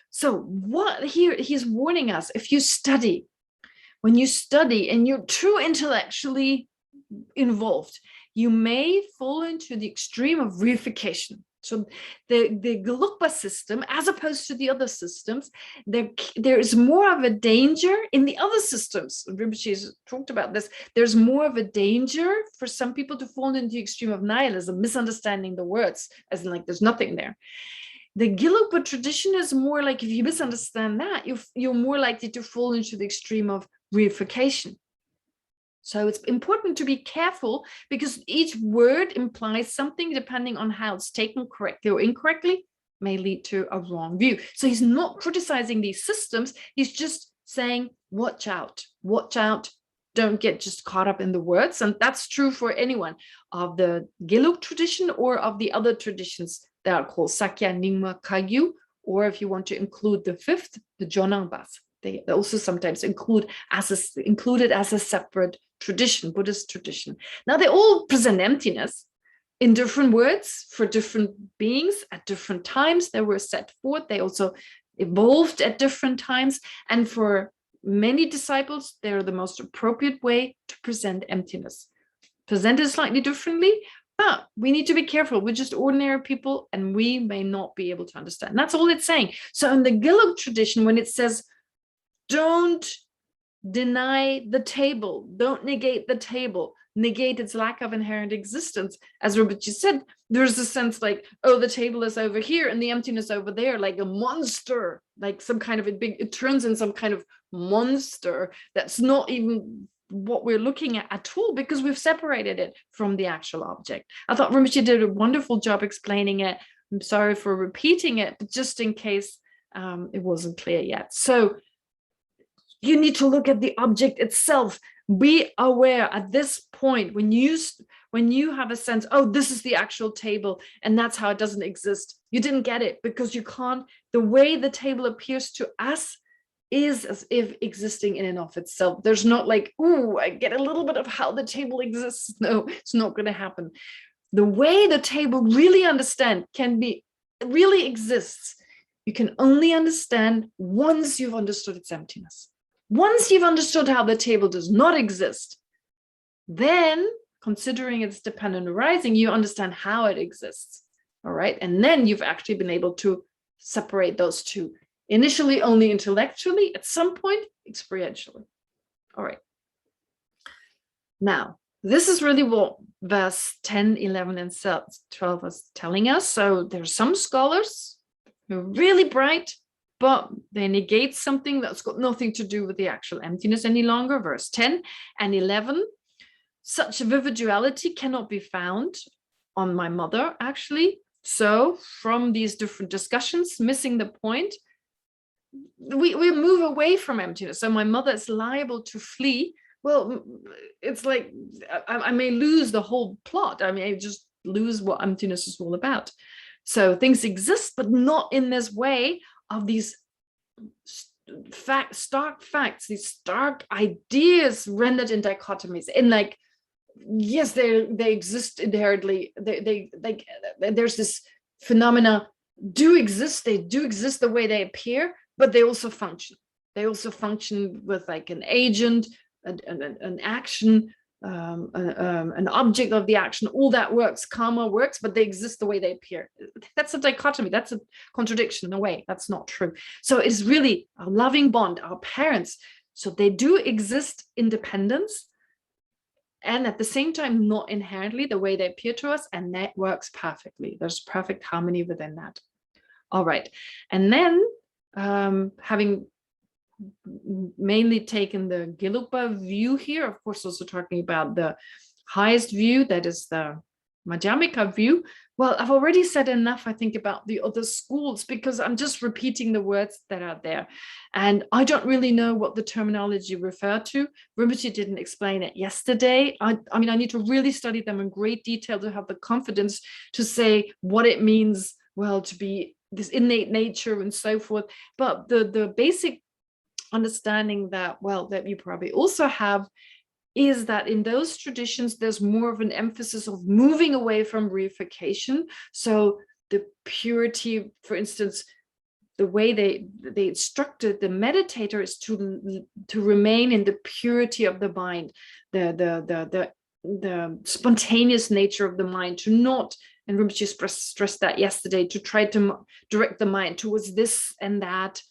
So what here he's warning us, when you study and you're too intellectually involved, you may fall into the extreme of reification. So the Gelugpa system, as opposed to the other systems, there is more of a danger in the other systems. Rinpoche has talked about this. There's more of a danger for some people to fall into the extreme of nihilism, misunderstanding the words, as in like there's nothing there. The Gelugpa tradition is more like, if you misunderstand that, you're more likely to fall into the extreme of reification. So it's important to be careful, because each word implies something depending on how it's taken correctly or incorrectly, may lead to a wrong view. So he's not criticizing these systems. He's just saying, watch out, don't get just caught up in the words. And that's true for anyone of the Gelug tradition or of the other traditions that are called Sakya, Nyingma, Kagyu, or if you want to include the fifth, the Jonangbas. They also sometimes included as a separate tradition, Buddhist tradition. Now they all present emptiness in different words for different beings at different times. They were set forth. They also evolved at different times. And for many disciples, they're the most appropriate way to present emptiness. Presented slightly differently, but we need to be careful. We're just ordinary people and we may not be able to understand. And that's all it's saying. So in the Gelug tradition, when it says, don't deny the table, don't negate the table, negate its lack of inherent existence. As Rinpoche said, there's a sense like, oh, the table is over here and the emptiness over there, like a monster, like some kind of it turns in some kind of monster that's not even what we're looking at all, because we've separated it from the actual object. I thought Rinpoche did a wonderful job explaining it. I'm sorry for repeating it, but just in case it wasn't clear yet. So you need to look at the object itself. Be aware at this point, when when you have a sense, oh, this is the actual table and that's how it doesn't exist, you didn't get it, because you can't, the way the table appears to us is as if existing in and of itself. There's not like, oh, I get a little bit of how the table exists. No, it's not going to happen. The way the table really really exists, you can only understand once you've understood its emptiness. Once you've understood how the table does not exist, then considering its dependent arising, you understand how it exists. All right. And then you've actually been able to separate those two. Initially only intellectually, at some point experientially. All right. Now, this is really what verse 10, 11, and 12 is telling us. So there's some scholars who are really bright, but they negate something that's got nothing to do with the actual emptiness any longer. Verse 10 and 11, such a vivid duality cannot be found on my mother, actually. So from these different discussions, missing the point, we move away from emptiness. So my mother is liable to flee. Well, it's like I may lose the whole plot. I may just lose what emptiness is all about. So things exist, but not in this way of these stark facts, these stark ideas rendered in dichotomies. In like, yes, they exist inherently. There's this phenomena do exist. They do exist the way they appear, but they also function. They also function with like an agent, an action, an object of the action. All that works, karma works, but they exist the way they appear. That's a dichotomy. That's a contradiction in a way. That's not true. So it's really a loving bond, our parents. So they do exist independence, and at the same time, not inherently the way they appear to us, and that works perfectly. There's perfect harmony within that. All right. And then having mainly taken the Gelugpa view here, of course, also talking about the highest view, that is the Madhyamika view. Well, I've already said enough, I think, about the other schools, because I'm just repeating the words that are there. And I don't really know what the terminology referred to. Rinpoche didn't explain it yesterday. I mean, I need to really study them in great detail to have the confidence to say what it means, well, to be this innate nature and so forth. But the basic understanding that, well, that you probably also have, is that in those traditions, there's more of an emphasis of moving away from reification. So the purity, for instance, the way they instructed the meditator is to remain in the purity of the mind, the spontaneous nature of the mind, to not, and Rinpoche stressed that yesterday, to try to direct the mind towards this and that.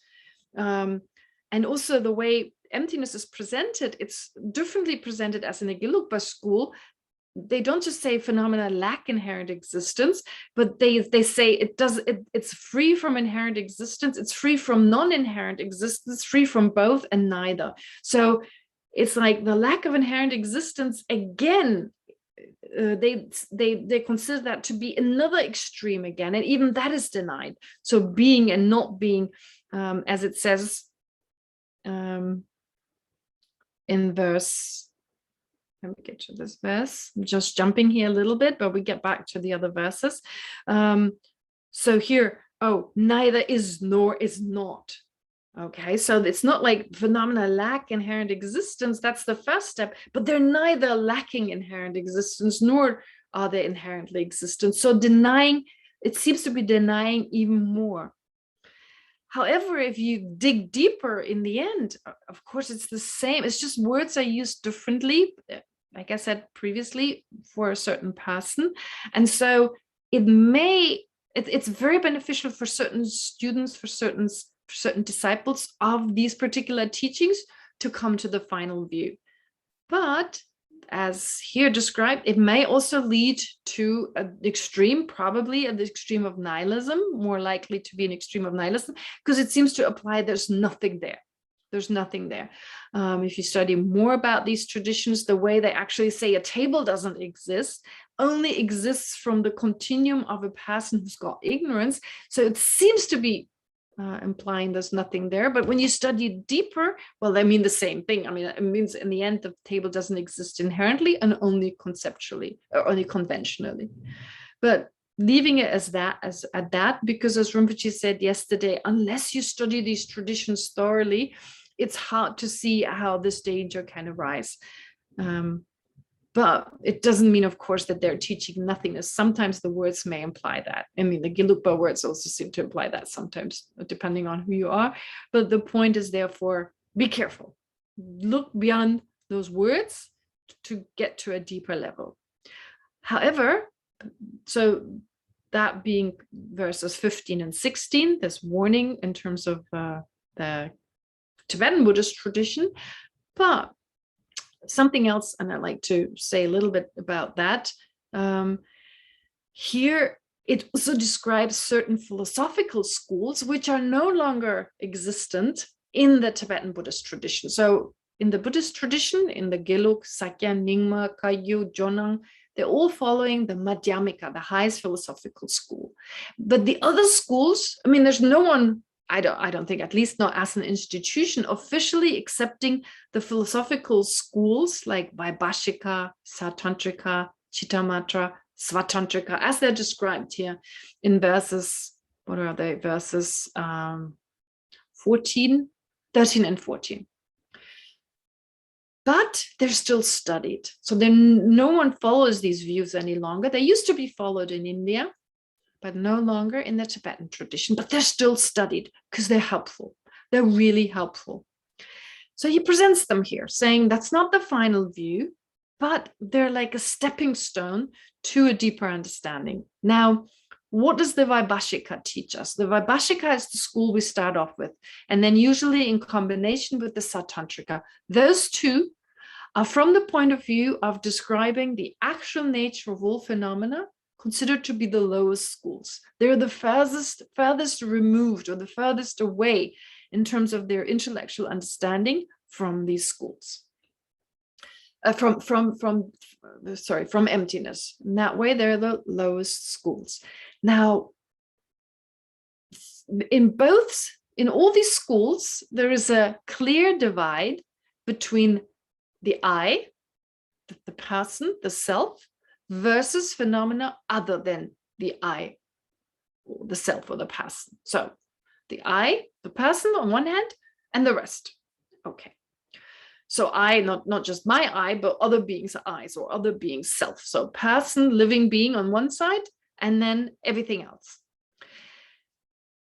And also the way emptiness is presented, it's differently presented as in the Gelugpa school. They don't just say phenomena lack inherent existence, but they say it's free from inherent existence, it's free from non-inherent existence, free from both and neither. So it's like the lack of inherent existence, again, they consider that to be another extreme again, and even that is denied. So being and not being, as it says in verse, let me get to this verse. I'm just jumping here a little bit, but we get back to the other verses. So here, neither is nor is not. Okay, so it's not like phenomena lack inherent existence. That's the first step, but they're neither lacking inherent existence nor are they inherently existent. So denying, it seems to be denying even more. However, if you dig deeper in the end, of course, it's the same. It's just words are used differently, like I said previously, for a certain person. And so it's very beneficial for certain students, for certain disciples of these particular teachings to come to the final view. But as here described, it may also lead to an extreme, probably an extreme of nihilism, more likely to be an extreme of nihilism, because it seems to apply there's nothing there. There's nothing there. If you study more about these traditions, the way they actually say a table doesn't exist, only exists from the continuum of a person who's got ignorance. So it seems to be implying there's nothing there. But when you study deeper, well, they mean the same thing. I mean, it means in the end, the table doesn't exist inherently and only conceptually or only conventionally. But leaving it as that, because as Rinpoche said yesterday, unless you study these traditions thoroughly, it's hard to see how this danger can arise. But it doesn't mean, of course, that they're teaching nothingness. Sometimes the words may imply that. I mean, the Gelugpa words also seem to imply that sometimes, depending on who you are. But the point is, therefore, be careful. Look beyond those words to get to a deeper level. However, so that being verses 15 and 16, this warning in terms of the Tibetan Buddhist tradition, but something else, and I'd like to say a little bit about that. Here, it also describes certain philosophical schools which are no longer existent in the Tibetan Buddhist tradition. So in the Buddhist tradition, in the Gelug, Sakya, Nyingma, Kagyu, Jonang, they're all following the Madhyamika, the highest philosophical school. But the other schools, I mean, there's no one, I don't think, at least not as an institution, officially accepting the philosophical schools like Vaibhashika, Satantrika, Chittamatra, Svatantrika, as they're described here in verses, what are they, verses 13 and 14. But they're still studied. So no one follows these views any longer. They used to be followed in India, but no longer in the Tibetan tradition, but they're still studied because they're helpful. They're really helpful. So he presents them here, saying that's not the final view, but they're like a stepping stone to a deeper understanding. Now, what does the Vaibhashika teach us? The Vaibhashika is the school we start off with, and then usually in combination with the Satantrika. Those two are from the point of view of describing the actual nature of all phenomena, considered to be the lowest schools. They're the furthest removed or the furthest away in terms of their intellectual understanding from these schools. From emptiness. In that way, they're the lowest schools. Now, in all these schools, there is a clear divide between the I, the person, the self, versus phenomena other than the I, or the self or the person. So the I, the person on one hand, and the rest. Okay. So I, not just my I, but other beings' eyes or other beings' self. So person, living being on one side, and then everything else.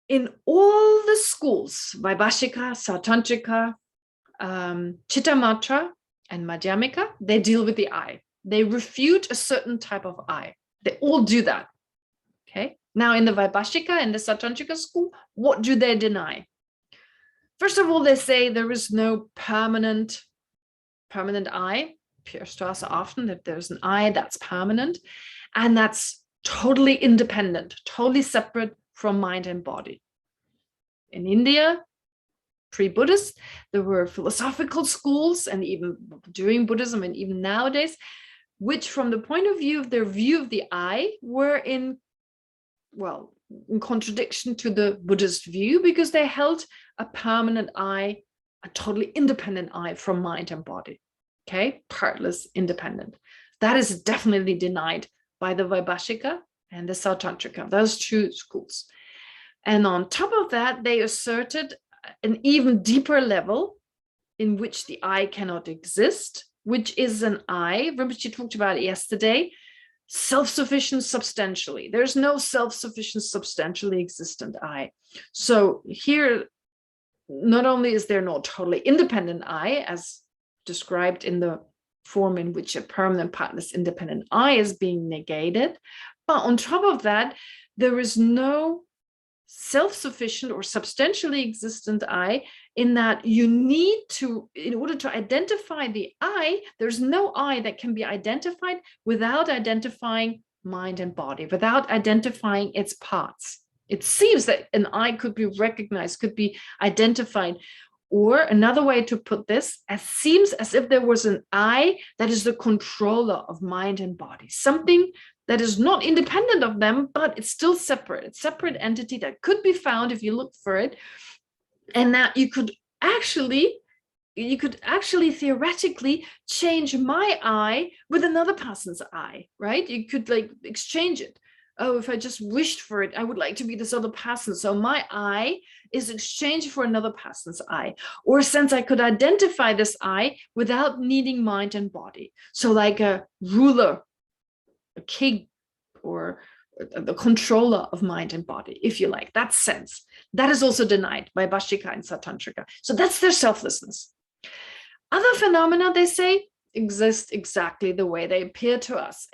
In all the schools, Vaibhashika, Satantrika, Chittamatra, and Madhyamika, they deal with the I. They refute a certain type of I. They all do that. Okay. Now in the Vaibhashika and the Satantrika school, what do they deny? First of all, they say there is no permanent I. Appears to us often that there's an I that's permanent, and that's totally independent, totally separate from mind and body. In India, pre-Buddhist, there were philosophical schools, and even during Buddhism and even nowadays, which from the point of view of their view of the I were in contradiction to the Buddhist view, because they held a permanent I, a totally independent I from mind and body. Okay, partless, independent. That is definitely denied by the Vaibhashika and the Satantrika, those two schools. And on top of that, they asserted an even deeper level in which the I cannot exist, which is an I, Rinpoche talked about it yesterday, self-sufficient substantially. There's no self-sufficient substantially existent I. So here, not only is there no totally independent I, as described in the form in which a permanent partless independent I is being negated, but on top of that, there is no self-sufficient or substantially existent I, in that you need to, in order to identify the I, there's no I that can be identified without identifying mind and body, without identifying its parts. It seems that an I could be recognized, could be identified Or another way to put this, it seems as if there was an I that is the controller of mind and body, something that is not independent of them, but it's still separate. It's a separate entity that could be found if you look for it. And that you could actually theoretically change my I with another person's I, right? You could like exchange it. Oh, if I just wished for it, I would like to be this other person. So my I is exchanged for another person's I. Or since I could identify this I without needing mind and body. So like a ruler, a king, or the controller of mind and body, if you like, that sense. That is also denied by Bashika and Satantrika. So that's their selflessness. Other phenomena, they say, exist exactly the way they appear to us,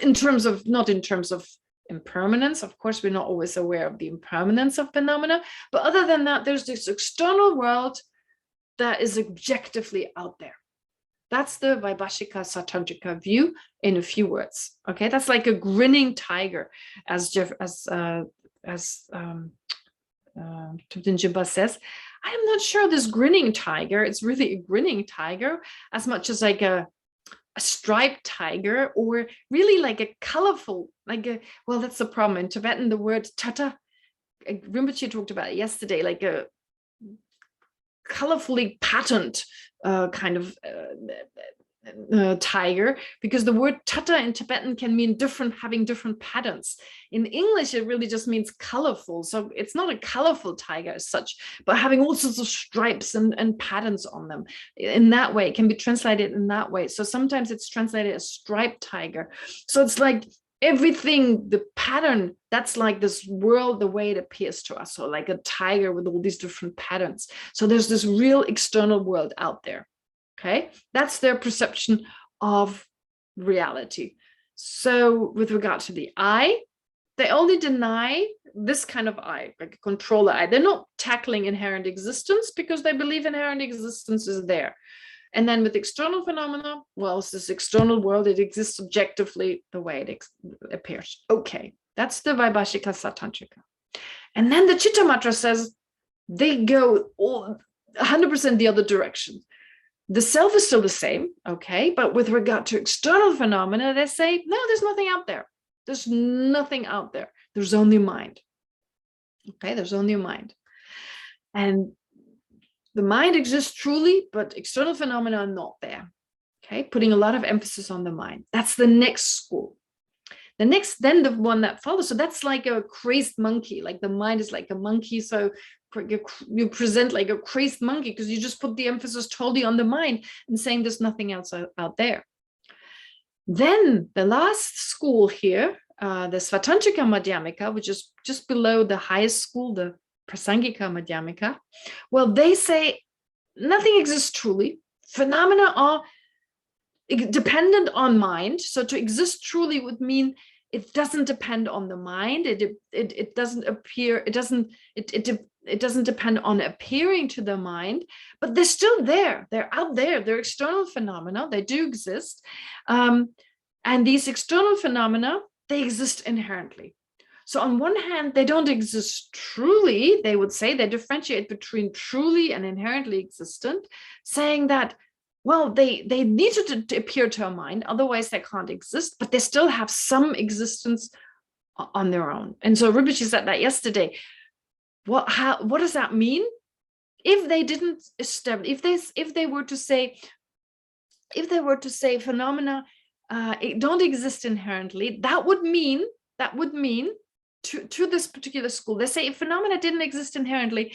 in terms of, not in terms of impermanence. Of course, we're not always aware of the impermanence of phenomena, but other than that, there's this external world that is objectively out there. That's the Vaibhashika Satantrika view in a few words. Okay, that's like a grinning tiger, as Tibetan Jimba says. I am not sure this grinning tiger, it's really a grinning tiger as much as like a striped tiger, or really like a colorful, like a, well, that's the problem. In Tibetan, the word tata, Rinpoche talked about it yesterday, like a colorfully patterned kind of tiger, because the word tata in Tibetan can mean different, having different patterns. In English, it really just means colorful. So it's not a colorful tiger as such, but having all sorts of stripes and patterns on them. In that way, it can be translated in that way. So sometimes it's translated as striped tiger. So it's like everything, the pattern, that's like this world, the way it appears to us. So like a tiger with all these different patterns. So there's this real external world out there. Okay, that's their perception of reality. So with regard to the I, they only deny this kind of I, like a controller I. They're not tackling inherent existence because they believe inherent existence is there. And then with external phenomena, well, it's this external world, it exists objectively the way it appears. Okay, that's the Vaibhashika Satantrika. And then the Chittamatra says they go all 100% the other direction. The self is still the same, okay, but with regard to external phenomena, they say, no, there's nothing out there. There's nothing out there. There's only mind. Okay, there's only mind. And the mind exists truly, but external phenomena are not there. Okay, putting a lot of emphasis on the mind. That's the next school. Then the one that follows, so that's like a crazed monkey, like the mind is like a monkey. So you present like a crazed monkey because you just put the emphasis totally on the mind and saying there's nothing else out there. Then the last school here, the Svatantrika Madhyamika, which is just below the highest school, the Prasangika Madhyamika, well, they say nothing exists truly. Phenomena are dependent on mind. So to exist truly would mean it doesn't depend on the mind. It doesn't appear. It doesn't depend on appearing to the mind. But they're still there. They're out there. They're external phenomena. They do exist, and these external phenomena, they exist inherently. So on one hand, they don't exist truly. They would say they differentiate between truly and inherently existent, saying that, well, they need to appear to a mind, otherwise they can't exist, but they still have some existence on their own. And so Rinpoche said that yesterday. What does that mean? If they didn't establish, if they were to say phenomena don't exist inherently, that would mean to this particular school, they say if phenomena didn't exist inherently,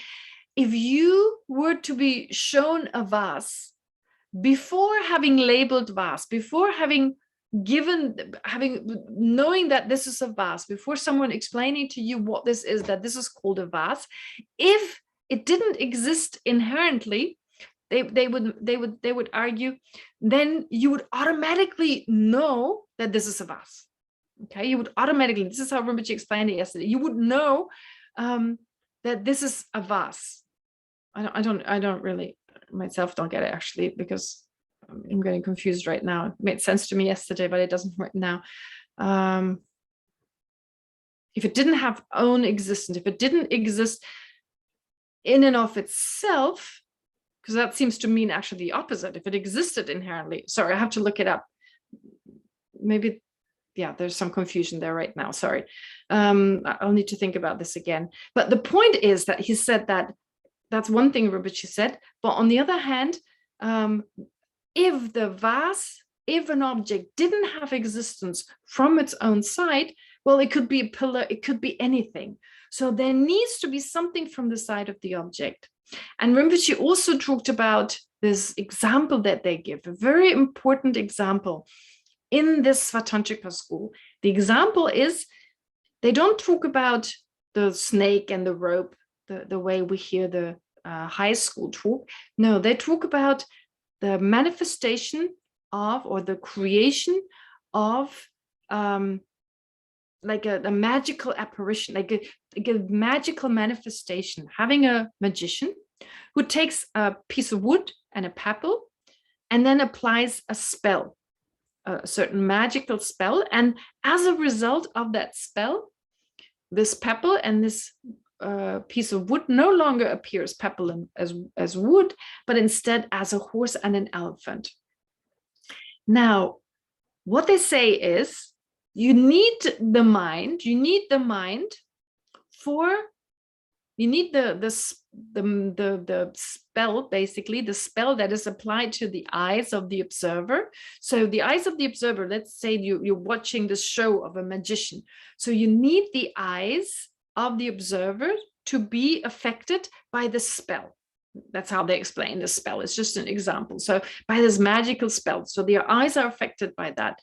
if you were to be shown a vase, before having labeled vase, before knowing that this is a vase, before someone explaining to you what this is, that this is called a vase, if it didn't exist inherently, they would argue, then you would automatically know that this is a vase. Okay, you would automatically, this is how Rinpoche explained it yesterday, you would know that this is a vase. I don't really myself don't get it actually, because I'm getting confused right now. It made sense to me yesterday, but it doesn't right now. If it didn't have own existence, if it didn't exist in and of itself, because that seems to mean actually the opposite. If it existed inherently, sorry, I have to look it up. Maybe, yeah, there's some confusion there right now. Sorry. I'll need to think about this again. But the point is that he said that that's one thing Rinpoche said. But on the other hand, if an object didn't have existence from its own side, well, it could be a pillar, it could be anything. So there needs to be something from the side of the object. And Rinpoche also talked about this example that they give, a very important example in this Svatantrika school. The example is, they don't talk about the snake and the rope, the way we hear the high school talk. No, they talk about the manifestation of, or the creation of, like a magical apparition, like a magical manifestation, having a magician who takes a piece of wood and a pebble and then applies a spell, a certain magical spell. And as a result of that spell, this pebble and this piece of wood no longer appears pebble as wood, but instead as a horse and an elephant. Now, what they say is, you need the mind for, you need the spell, basically, the spell that is applied to the eyes of the observer. So the eyes of the observer, let's say you're watching the show of a magician. So you need the eyes of the observer to be affected by the spell. That's how they explain the spell. It's just an example. So by this magical spell, so their eyes are affected by that.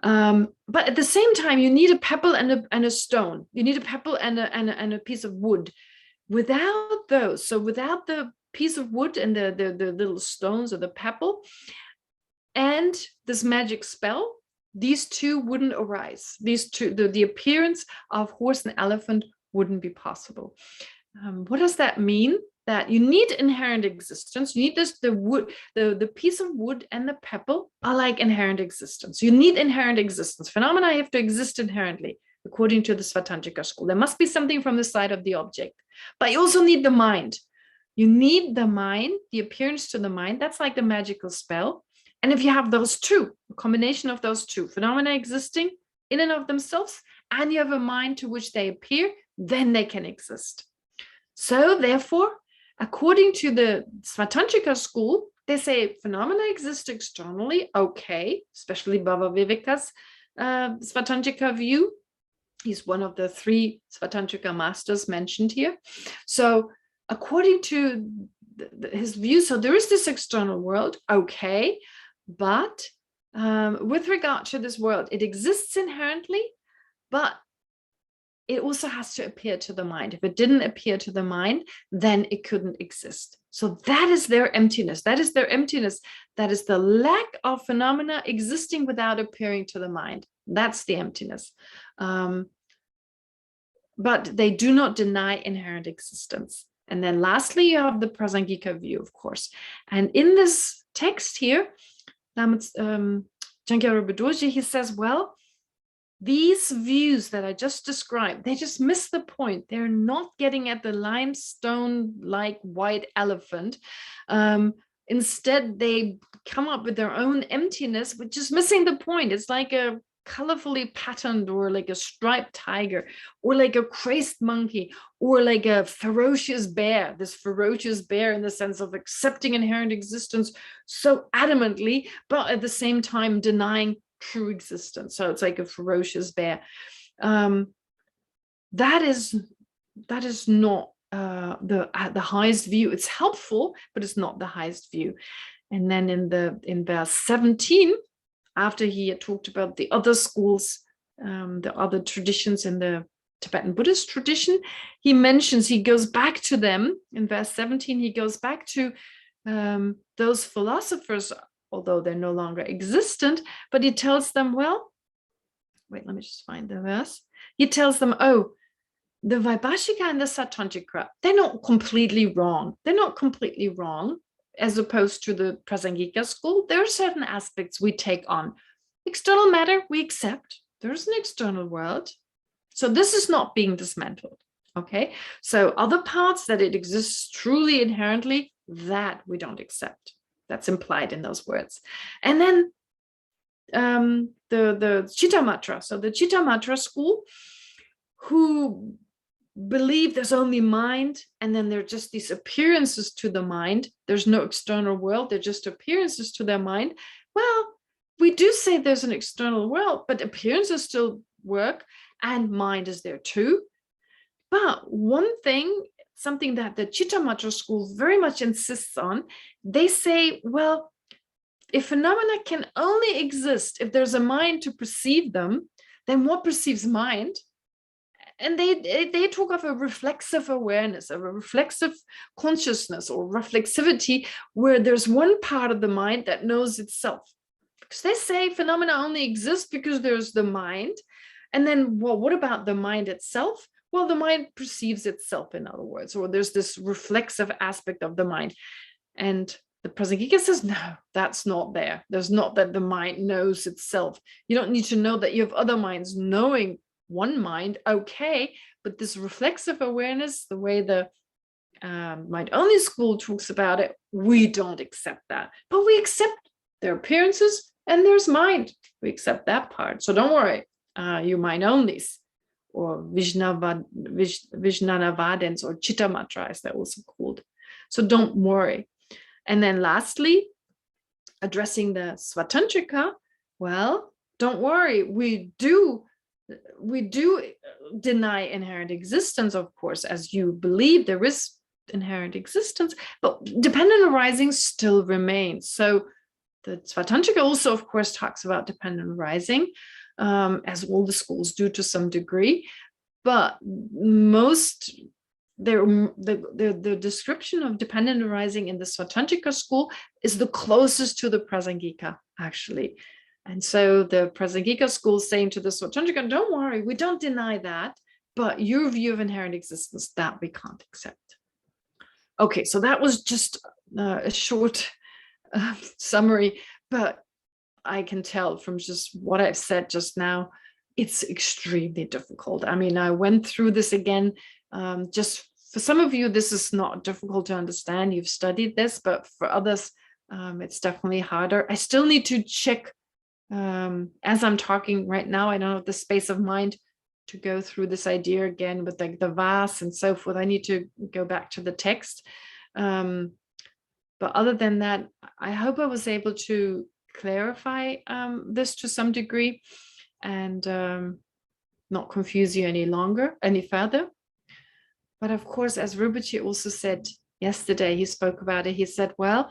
But at the same time, you need a pebble and a stone. You need a pebble and a piece of wood. Without those, so without the piece of wood and the little stones or the pebble and this magic spell, these two wouldn't arise. These two, the appearance of horse and elephant wouldn't be possible. What does that mean? That you need inherent existence. You need this, the wood, the piece of wood and the pebble are like inherent existence. You need inherent existence. Phenomena have to exist inherently, according to the Svatantrika school. There must be something from the side of the object. But you also need the mind. You need the mind, the appearance to the mind. That's like the magical spell. And if you have those two, a combination of those two, phenomena existing in and of themselves, and you have a mind to which they appear, then they can exist. So therefore, according to the Svatantrika school, they say phenomena exist externally, okay, especially Baba Viveka's Svatantrika view. He's one of the three Svatantrika masters mentioned here. So according to his view, so there is this external world, okay, but with regard to this world, it exists inherently, but it also has to appear to the mind. If it didn't appear to the mind, then it couldn't exist. So that is their emptiness. That is their emptiness. That is the lack of phenomena existing without appearing to the mind. That's the emptiness. But they do not deny inherent existence. And then lastly, you have the Prasangika view, of course. And in this text here, Changkya Rölpai Dorjé, he says, well, these views that I just described, they just miss the point. They're not getting at the limestone-like white elephant. Instead, they come up with their own emptiness, which is missing the point. It's like a colorfully patterned, or like a striped tiger, or like a crazed monkey, or like a ferocious bear, this ferocious bear in the sense of accepting inherent existence so adamantly, but at the same time denying true existence. So it's like a ferocious bear. That is not the highest view. It's helpful, but it's not the highest view. And then in verse 17, after he had talked about the other schools, the other traditions in the Tibetan Buddhist tradition, he goes back to them in verse 17. He goes back to those philosophers, although they're no longer existent, but he tells them, well, wait, let me just find the verse. He tells them, oh, the Vaibhashika and the Satantrika, they're not completely wrong. They're not completely wrong, as opposed to the Prasangika school. There are certain aspects we take on. External matter, we accept. There's an external world. So this is not being dismantled, okay? So other parts that it exists truly inherently, that we don't accept. That's implied in those words. And then the Chittamatra. So the Chittamatra school, who believe there's only mind, and then they're just these appearances to the mind. There's no external world. They're just appearances to their mind. Well, we do say there's an external world, but appearances still work, and mind is there too. But one thing, something that the Chittamatra school very much insists on, they say, well, if phenomena can only exist if there's a mind to perceive them, then what perceives mind? And they talk of a reflexive awareness, of a reflexive consciousness or reflexivity, where there's one part of the mind that knows itself. Because they say phenomena only exist because there's the mind. And then, well, what about the mind itself? Well, the mind perceives itself, in other words, or there's this reflexive aspect of the mind. And the Prasangika says, no, that's not there. There's not that the mind knows itself. You don't need to know that you have other minds knowing one mind, okay, but this reflexive awareness, the way the mind-only school talks about it, we don't accept that. But we accept their appearances, and there's mind. We accept that part. So don't worry, you mind-onlys, or Vijnanavadins, or Chittamatra, as they're also called. So don't worry. And then lastly, addressing the Svatantrika, well, don't worry, we do deny inherent existence, of course, as you believe there is inherent existence, but dependent arising still remains. So the Svatantrika also, of course, talks about dependent arising, as all the schools do to some degree, but the description of dependent arising in the Svatantrika school is the closest to the Prasangika, actually. And so the Prasangika school is saying to the Svatantrika, don't worry, we don't deny that, but your view of inherent existence, that we can't accept. Okay, so that was just a short summary, but I can tell from just what I've said just now, it's extremely difficult. I mean, I went through this again. Just for some of you, this is not difficult to understand. You've studied this, but for others, it's definitely harder. I still need to check as I'm talking right now. I don't have the space of mind to go through this idea again with like the vas and so forth. I need to go back to the text. But other than that, I hope I was able to clarify this to some degree and not confuse you any further. But of course, as Rinpoche also said yesterday, he spoke about it. He said, well,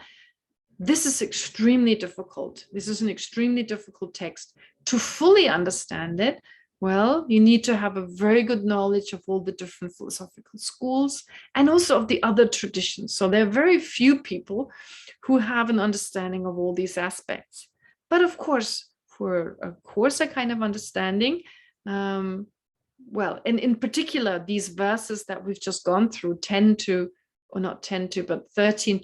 this is extremely difficult. This is an extremely difficult text. To fully understand it, well, you need to have a very good knowledge of all the different philosophical schools and also of the other traditions. So there are very few people who have an understanding of all these aspects. But of course, for a coarser kind of understanding, well, and in particular, these verses that we've just gone through, 13 to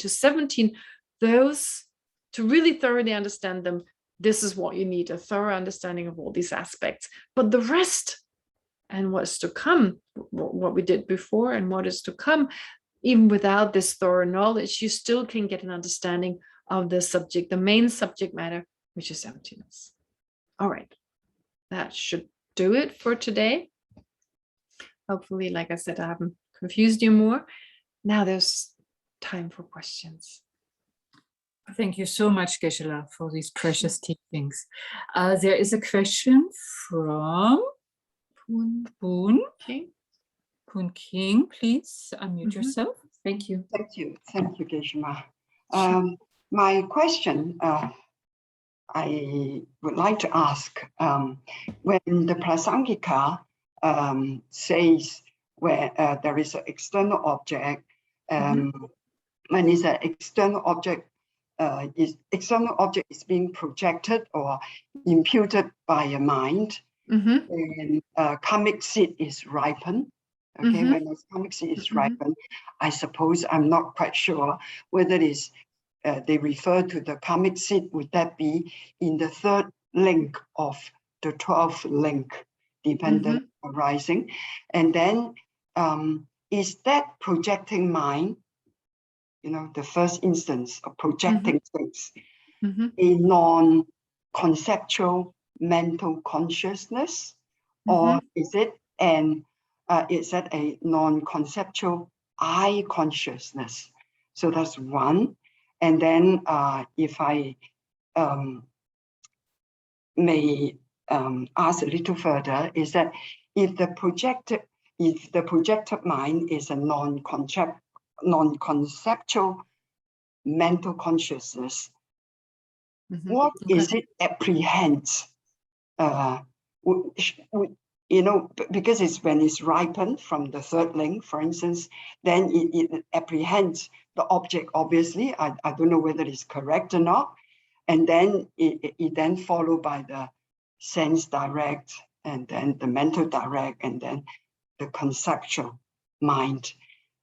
17, those, to really thoroughly understand them, this is what you need, a thorough understanding of all these aspects. But the rest and what's to come, what we did before and what is to come, even without this thorough knowledge, you still can get an understanding of the subject, the main subject matter, which is emptiness. All right, that should do it for today. Hopefully, like I said, I haven't confused you more. Now there's time for questions. Thank you so much, Geshe, for these precious teachings. There is a question from Poon. Okay. Poon King, please unmute yourself. Thank you. Thank you, Geshema. My question I would like to ask, when the Prasangika says where there is an external object, when it's an external object, is being projected or imputed by a mind, and karmic seed is ripened. Okay, when the karmic seed is ripened, I suppose, I'm not quite sure whether it is they refer to the karmic seed, would that be in the third link of the 12th link, dependent arising? And then is that projecting mind the first instance of projecting things, Mm-hmm. a non-conceptual mental consciousness, or is it a non-conceptual I consciousness? So that's one. And then if I may ask a little further, is that if the projected mind is a non-conceptual mental consciousness, what is it apprehends? Because it's when it's ripened from the third link, for instance, then it apprehends the object, obviously. I don't know whether it's correct or not. And then it then followed by the sense direct, and then the mental direct, and then the conceptual mind.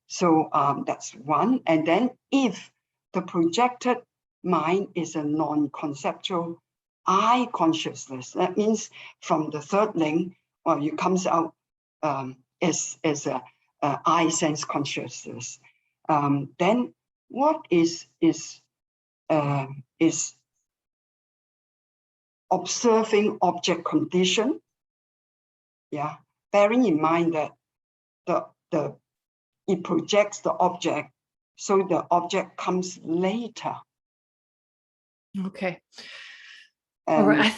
So that's one. And then if the projected mind is a non-conceptual I consciousness, that means from the third link, it comes out as a I sense consciousness. Then what is observing object condition? Yeah, bearing in mind that it projects the object, so the object comes later. Okay. All right.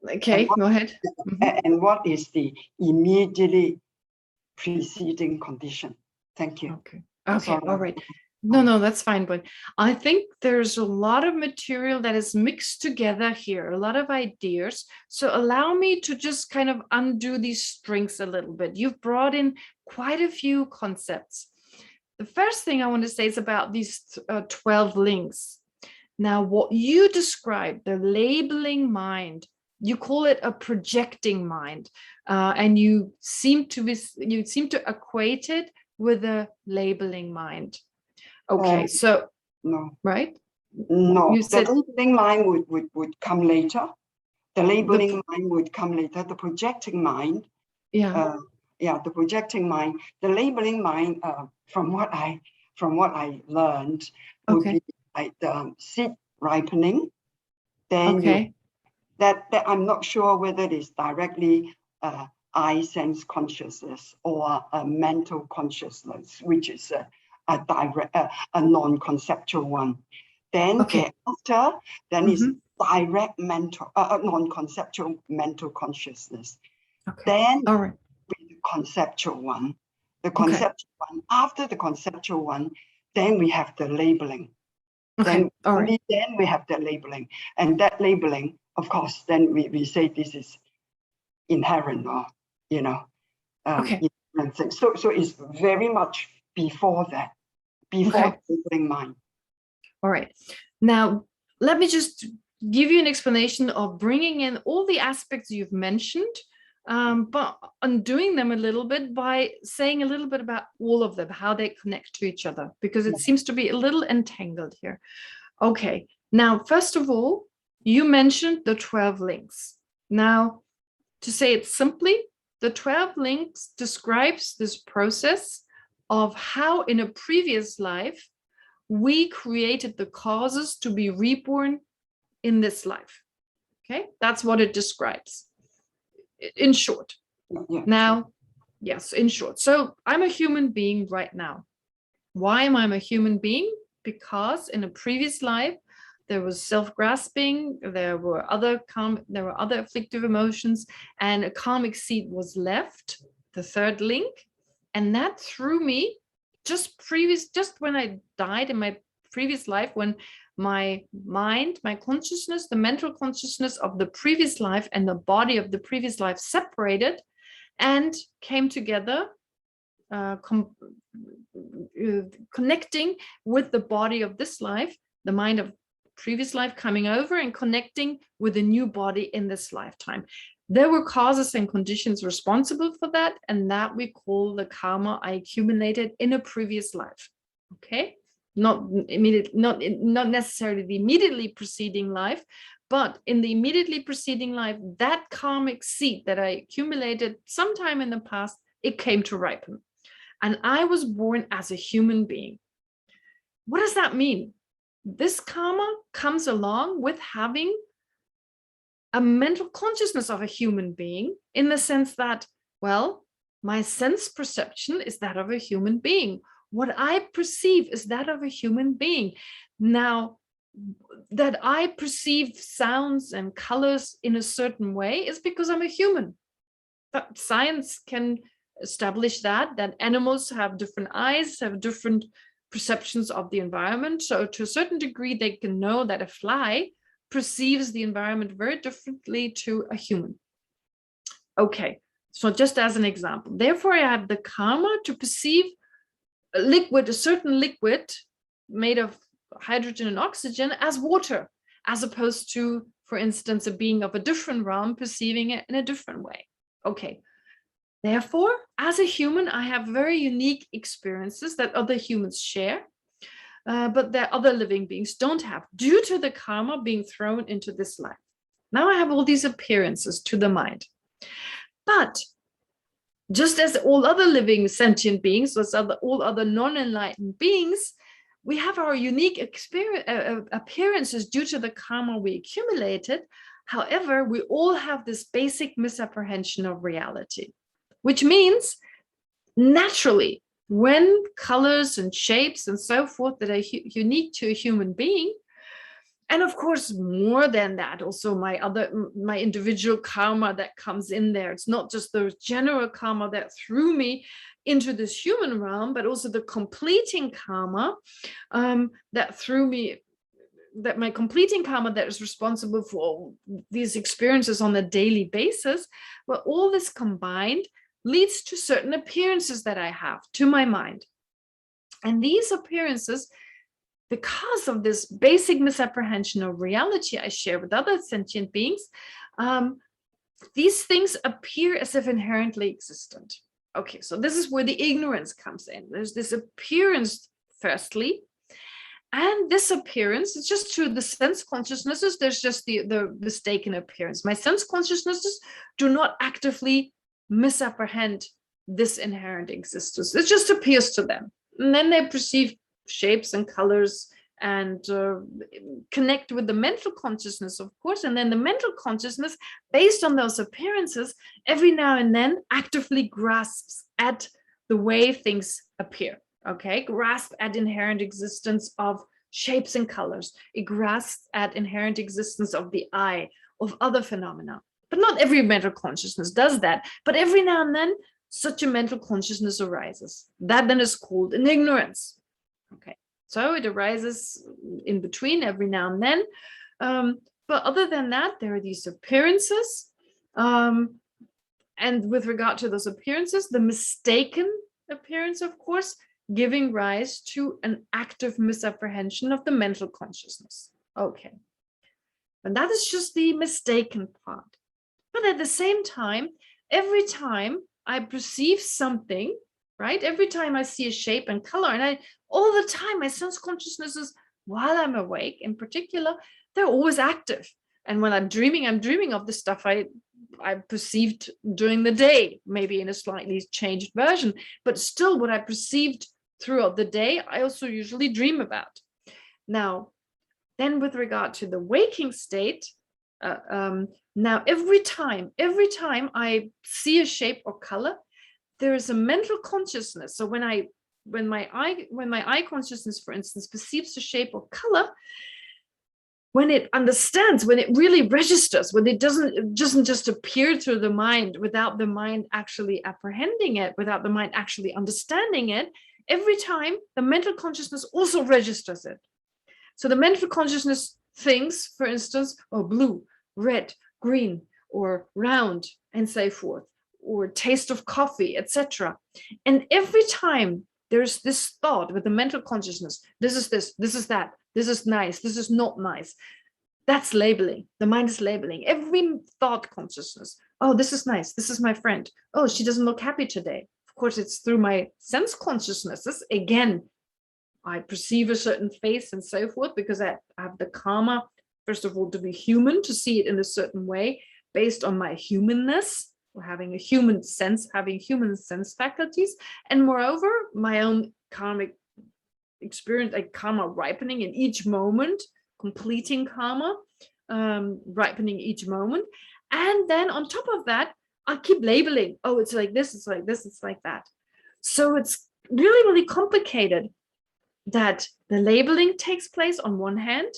Okay, go ahead. And what is the immediately preceding condition? Thank you. Okay. All right. No, that's fine. But I think there's a lot of material that is mixed together here, a lot of ideas. So allow me to just kind of undo these strings a little bit. You've brought in quite a few concepts. The first thing I want to say is about these 12 links. Now, what you describe, the labeling mind, you call it a projecting mind, and you seem to equate it with a labeling mind. Okay, so no, right? No, you said the labeling mind would come later. The labeling mind would come later. The projecting mind, the projecting mind. The labeling mind, from what I learned, would be like the seed ripening. Then that I'm not sure whether it is directly I sense consciousness or a mental consciousness, which is a direct, a non-conceptual one. Then thereafter, then is direct mental, non-conceptual mental consciousness. Then the conceptual one. The conceptual one. After the conceptual one, then we have the labeling. Then we have the labeling, and that labeling, of course, then we say this is inherent, or inherent thing. So it's very much before that, before labeling mind. All right. Now let me just give you an explanation of bringing in all the aspects you've mentioned, but undoing them a little bit by saying a little bit about all of them, how they connect to each other, because it seems to be a little entangled here. Okay, now, first of all, you mentioned the 12 links. Now, to say it simply, the 12 links describes this process of how in a previous life, we created the causes to be reborn in this life. Okay, that's what it describes in short. Now, yes, in short. So I'm a human being right now. Why am I a human being? Because in a previous life, there was self-grasping, there were other afflictive emotions, and a karmic seed was left, the third link, and that threw me just when I died in my previous life, when my mind, my consciousness, the mental consciousness of the previous life and the body of the previous life separated and came together, connecting with the body of this life, the mind of previous life coming over and connecting with a new body in this lifetime. There were causes and conditions responsible for that, and that we call the karma I accumulated in a previous life. Okay, not necessarily the immediately preceding life, but in the immediately preceding life, that karmic seed that I accumulated sometime in the past, it came to ripen. And I was born as a human being. what does that mean? This karma comes along with having a mental consciousness of a human being, in the sense that, well, my sense perception is that of a human being. What I perceive is that of a human being. Now, that I perceive sounds and colors in a certain way is because I'm a human. But science can establish that animals have different eyes, have different perceptions of the environment. So to a certain degree, they can know that a fly perceives the environment very differently to a human. Okay, so just as an example, therefore I have the karma to perceive a liquid, a certain liquid made of hydrogen and oxygen, as water, as opposed to, for instance, a being of a different realm perceiving it in a different way. Okay, therefore, as a human, I have very unique experiences that other humans share, but that other living beings don't have, due to the karma being thrown into this life. Now I have all these appearances to the mind. But just as all other living sentient beings, all other non-enlightened beings, we have our unique appearances due to the karma we accumulated. However, we all have this basic misapprehension of reality, which means naturally, when colors and shapes and so forth that are unique to a human being, and of course, more than that, also my individual karma that comes in there. It's not just the general karma that threw me into this human realm, but also the completing karma that threw me, that my completing karma that is responsible for these experiences on a daily basis. Well, all this combined leads to certain appearances that I have to my mind. And these appearances, because of this basic misapprehension of reality I share with other sentient beings, these things appear as if inherently existent. Okay, so this is where the ignorance comes in. There's this appearance, firstly, and this appearance is just to the sense consciousnesses. There's just the mistaken appearance. My sense consciousnesses do not actively misapprehend this inherent existence. It just appears to them. And then they perceive shapes and colors and connect with the mental consciousness, of course. And then the mental consciousness, based on those appearances, every now and then actively grasps at the way things appear. Okay, grasp at inherent existence of shapes and colors. It grasps at inherent existence of the eye, of other phenomena. But not every mental consciousness does that. But every now and then, such a mental consciousness arises. That then is called an ignorance. Okay, so it arises in between every now and then. But other than that, there are these appearances. And with regard to those appearances, the mistaken appearance, of course, giving rise to an active misapprehension of the mental consciousness. Okay, and that is just the mistaken part. But at the same time, every time I perceive something, right? Every time I see a shape and color, and all the time, my sense consciousnesses, while I'm awake in particular, they're always active. And when I'm dreaming of the stuff I perceived during the day, maybe in a slightly changed version, but still what I perceived throughout the day, I also usually dream about. Now, then with regard to the waking state, now every time I see a shape or color, there is a mental consciousness. So when my eye consciousness, for instance, perceives a shape or color, when it understands, when it really registers, when it doesn't just appear through the mind without the mind actually apprehending it, without the mind actually understanding it, every time the mental consciousness also registers it. So the mental consciousness thinks, for instance, oh, blue, red, green, or round, and so forth, or taste of coffee, etc. And every time there's this thought with the mental consciousness, this is that, this is nice, this is not nice. That's labeling. The mind is labeling. Every thought consciousness. Oh, this is nice. This is my friend. Oh, she doesn't look happy today. Of course, it's through my sense consciousnesses. Again, I perceive a certain face and so forth because I have the karma, first of all, to be human, to see it in a certain way based on my humanness, or having human sense faculties, and moreover, my own karmic experience like karma ripening in each moment, completing karma, ripening each moment. And then on top of that, I keep labeling. Oh, it's like this, it's like this, it's like that. So it's really, really complicated that the labeling takes place on one hand.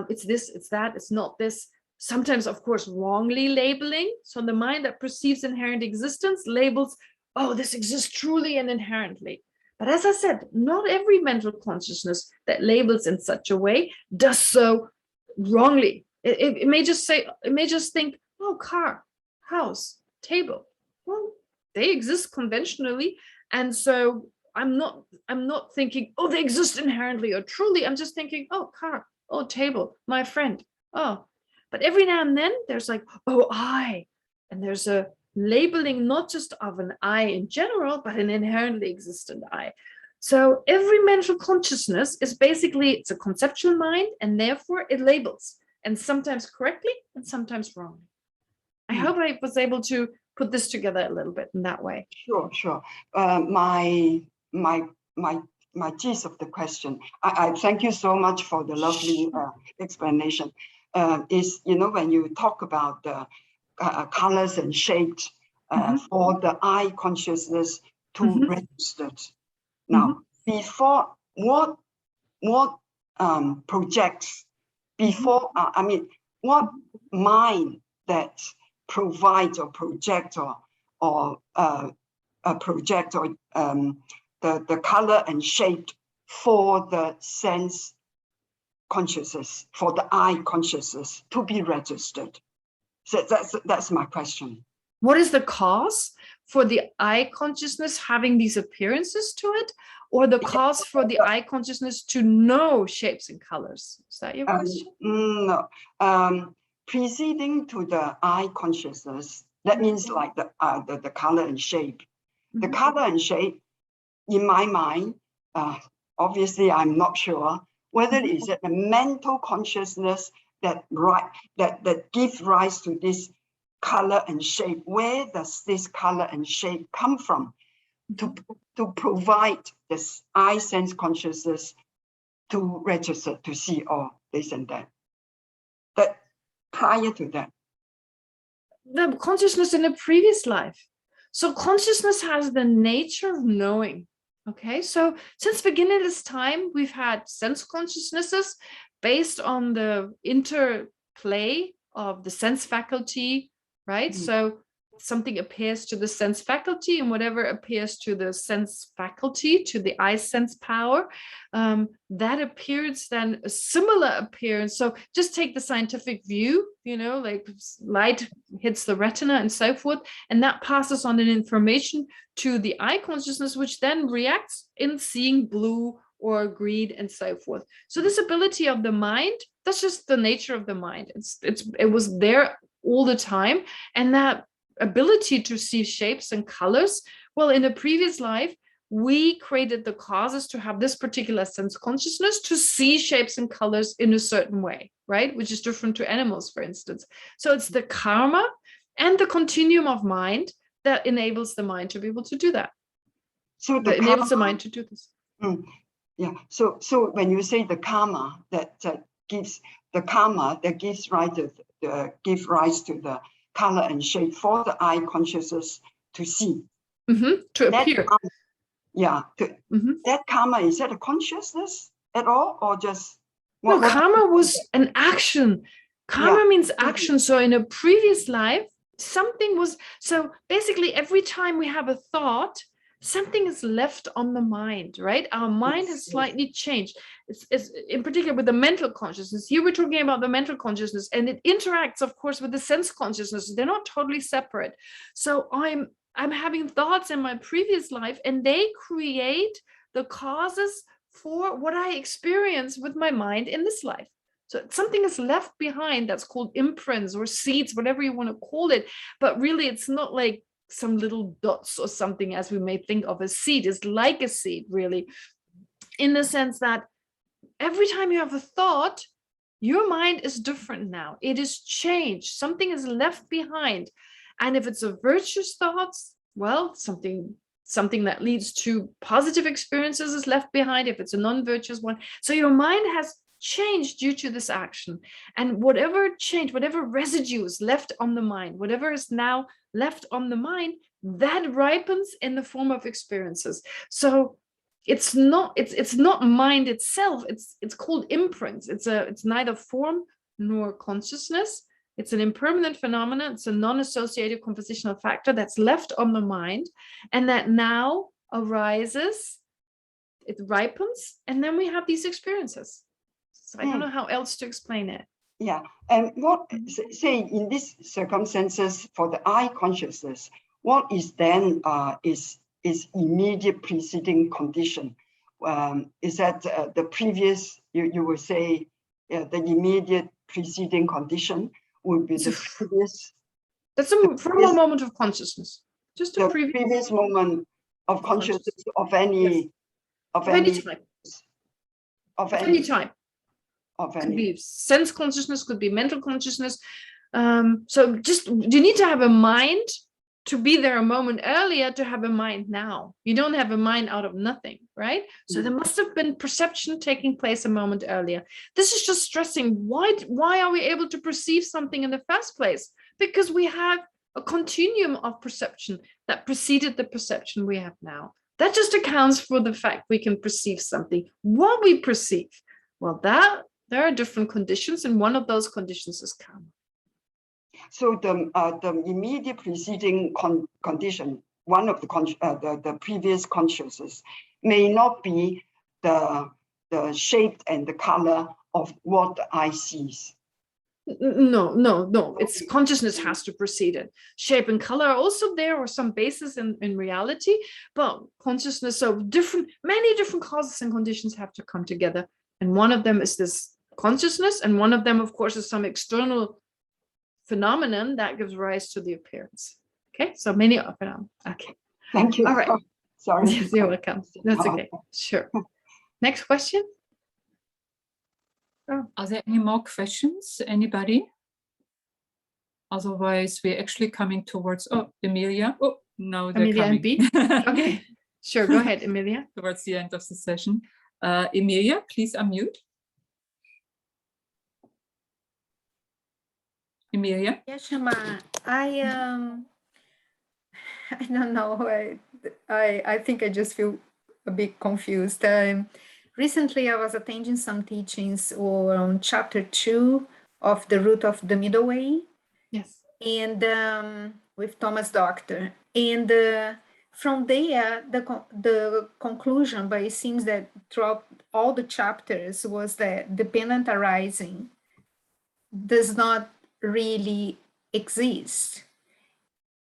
It's this, it's that, it's not this. Sometimes, of course, wrongly labeling. So the mind that perceives inherent existence labels, oh, this exists truly and inherently. But as I said, not every mental consciousness that labels in such a way does so wrongly. It may just say, it may just think, oh, car, house, table. Well, they exist conventionally. And so I'm not thinking, oh, they exist inherently or truly. I'm just thinking, oh, car, oh, table, my friend, oh. But every now and then there's like, oh, I, and there's a labeling not just of an I in general, but an inherently existent I. So every mental consciousness is basically, it's a conceptual mind, and therefore it labels, and sometimes correctly and sometimes wrongly. I hope I was able to put this together a little bit in that way. Sure. My gist of the question, I thank you so much for the lovely explanation. Is, when you talk about the colors and shapes for the I consciousness to register. Now, before what projects, before, what mind that provides or project or project or the color and shape for the sense consciousness, for the I consciousness to be registered. So that's my question. What is the cause for the I consciousness having these appearances to it, or the cause for the I consciousness to know shapes and colors? Is that your question? No. Preceding to the I consciousness, that means like the color and shape. The color and shape, in my mind, obviously I'm not sure whether it's the mental consciousness that gives rise to this color and shape. Where does this color and shape come from to provide this I sense consciousness to register, to see all this and that? But prior to that, the consciousness in a previous life. So consciousness has the nature of knowing. Okay, so since beginning of this time, we've had sense consciousnesses based on the interplay of the sense faculty, right? So something appears to the sense faculty, and whatever appears to the sense faculty, to the I sense power, that appearance, then a similar appearance. So just take the scientific view, like light hits the retina and so forth, and that passes on an information to the I consciousness, which then reacts in seeing blue or green and so forth. So this ability of the mind, that's just the nature of the mind. It was there all the time, and that ability to see shapes and colors, well, in a previous life we created the causes to have this particular sense consciousness to see shapes and colors in a certain way, right, which is different to animals, for instance. So it's the karma and the continuum of mind that enables the mind to be able to do that. So that enables the mind to do this. Yeah. So when you say the karma that gives rise to the color and shape for the I consciousness to see, to appear. That karma, is that a consciousness at all, or just? No, karma was an action. Karma means action. So in a previous life, something was. So basically, every time we have a thought, something is left on the mind, right? Our mind has slightly changed. It's in particular with the mental consciousness. Here we're talking about the mental consciousness, and it interacts, of course, with the sense consciousness. They're not totally separate. So I'm having thoughts in my previous life, and they create the causes for what I experience with my mind in this life. So something is left behind that's called imprints or seeds, whatever you want to call it. But really, it's not like some little dots or something as we may think of a seed. Is like a seed, really, in the sense that every time you have a thought, your mind is different now. It is changed. Something is left behind. And if it's a virtuous thoughts, well, something something that leads to positive experiences is left behind, if it's a non-virtuous one. So your mind has changed due to this action. And whatever change, whatever residue is left on the mind, whatever is now left on the mind, that ripens in the form of experiences. So it's not mind itself. It's called imprints. It's neither form nor consciousness. It's an impermanent phenomenon. It's a non-associated compositional factor that's left on the mind, and that now arises, it ripens, and then we have these experiences. So I don't know how else to explain it. Yeah, and what, say, in these circumstances for the I consciousness, what is then is immediate preceding condition? Is that the previous, you will say, the immediate preceding condition would be the previous. That's a formal moment of consciousness. Just the previous moment of consciousness of any type. Of any type. Of could any. be sense consciousness, could be mental consciousness. So just, you need to have a mind to be there a moment earlier to have a mind now. You don't have a mind out of nothing, right? So there must have been perception taking place a moment earlier. This is just stressing, why are we able to perceive something in the first place? Because we have a continuum of perception that preceded the perception we have now. That just accounts for the fact we can perceive something. What we perceive, well, there are different conditions, and one of those conditions is karma. So the immediate preceding condition, one of the previous consciousness, may not be the shape and the color of what the eye sees. No. It's consciousness has to precede it. Shape and color are also there, or some basis in reality, but consciousness, so many different causes and conditions have to come together. And one of them is this consciousness, and one of them, of course, is some external phenomenon that gives rise to the appearance. Okay, so many phenomena. Okay. Thank you. All right. Sorry. Yes, you're welcome. That's okay. Sure. Next question. Oh. Are there any more questions? Anybody? Otherwise, we're actually coming towards, Emilia. Oh, no, they're Emilia coming. and B. Okay, sure. Go ahead, Emilia. Towards the end of the session. Emilia, please unmute. Emilia? Yeah, Shama, I don't know. I think I just feel a bit confused. Recently, I was attending some teachings on chapter 2 of The Root of the Middle Way. Yes. And with Thomas Doctor. And from there, the conclusion, but it seems that throughout all the chapters, was that dependent arising does not really exist.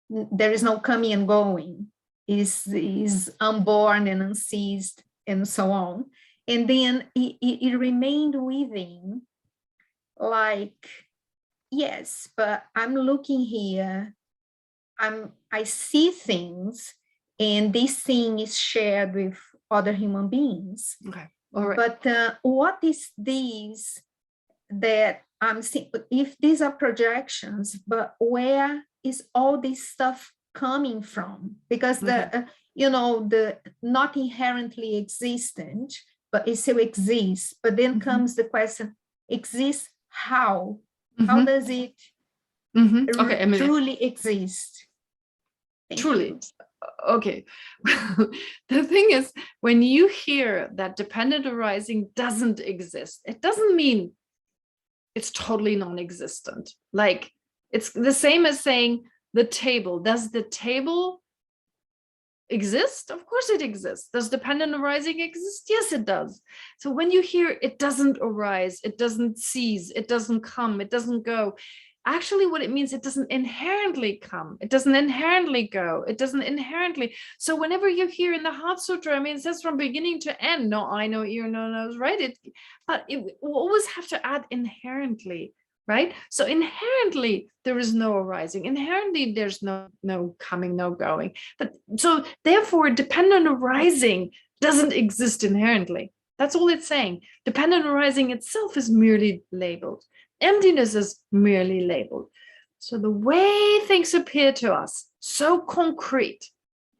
There is no coming and going. Is unborn and unceased and so on. And then it remained within, like, yes, but I'm looking here, I see things, and this thing is shared with other human beings. Okay. All right. But what is this that I'm seeing? If these are projections, but where is all this stuff coming from? Because the not inherently existent, but it still exists. But then comes the question: exists how? How does it truly exist? Truly. Okay. The thing is, when you hear that dependent arising doesn't exist, it doesn't mean it's totally non-existent. Like, it's the same as saying the table. Does the table exist? Of course it exists. Does dependent arising exist? Yes, it does. So when you hear it doesn't arise, it doesn't cease, it doesn't come, it doesn't go, actually what it means, it doesn't inherently come, it doesn't inherently go, it doesn't inherently. So whenever you hear in the Heart Sutra, I mean, it says from beginning to end, no eye, no ear, no nose, right? But it will always have to add inherently, right? So inherently there is no arising, inherently there's no coming, no going. But so therefore dependent arising doesn't exist inherently. That's all it's saying. Dependent arising itself is merely labeled. Emptiness is merely labeled. So the way things appear to us, so concrete,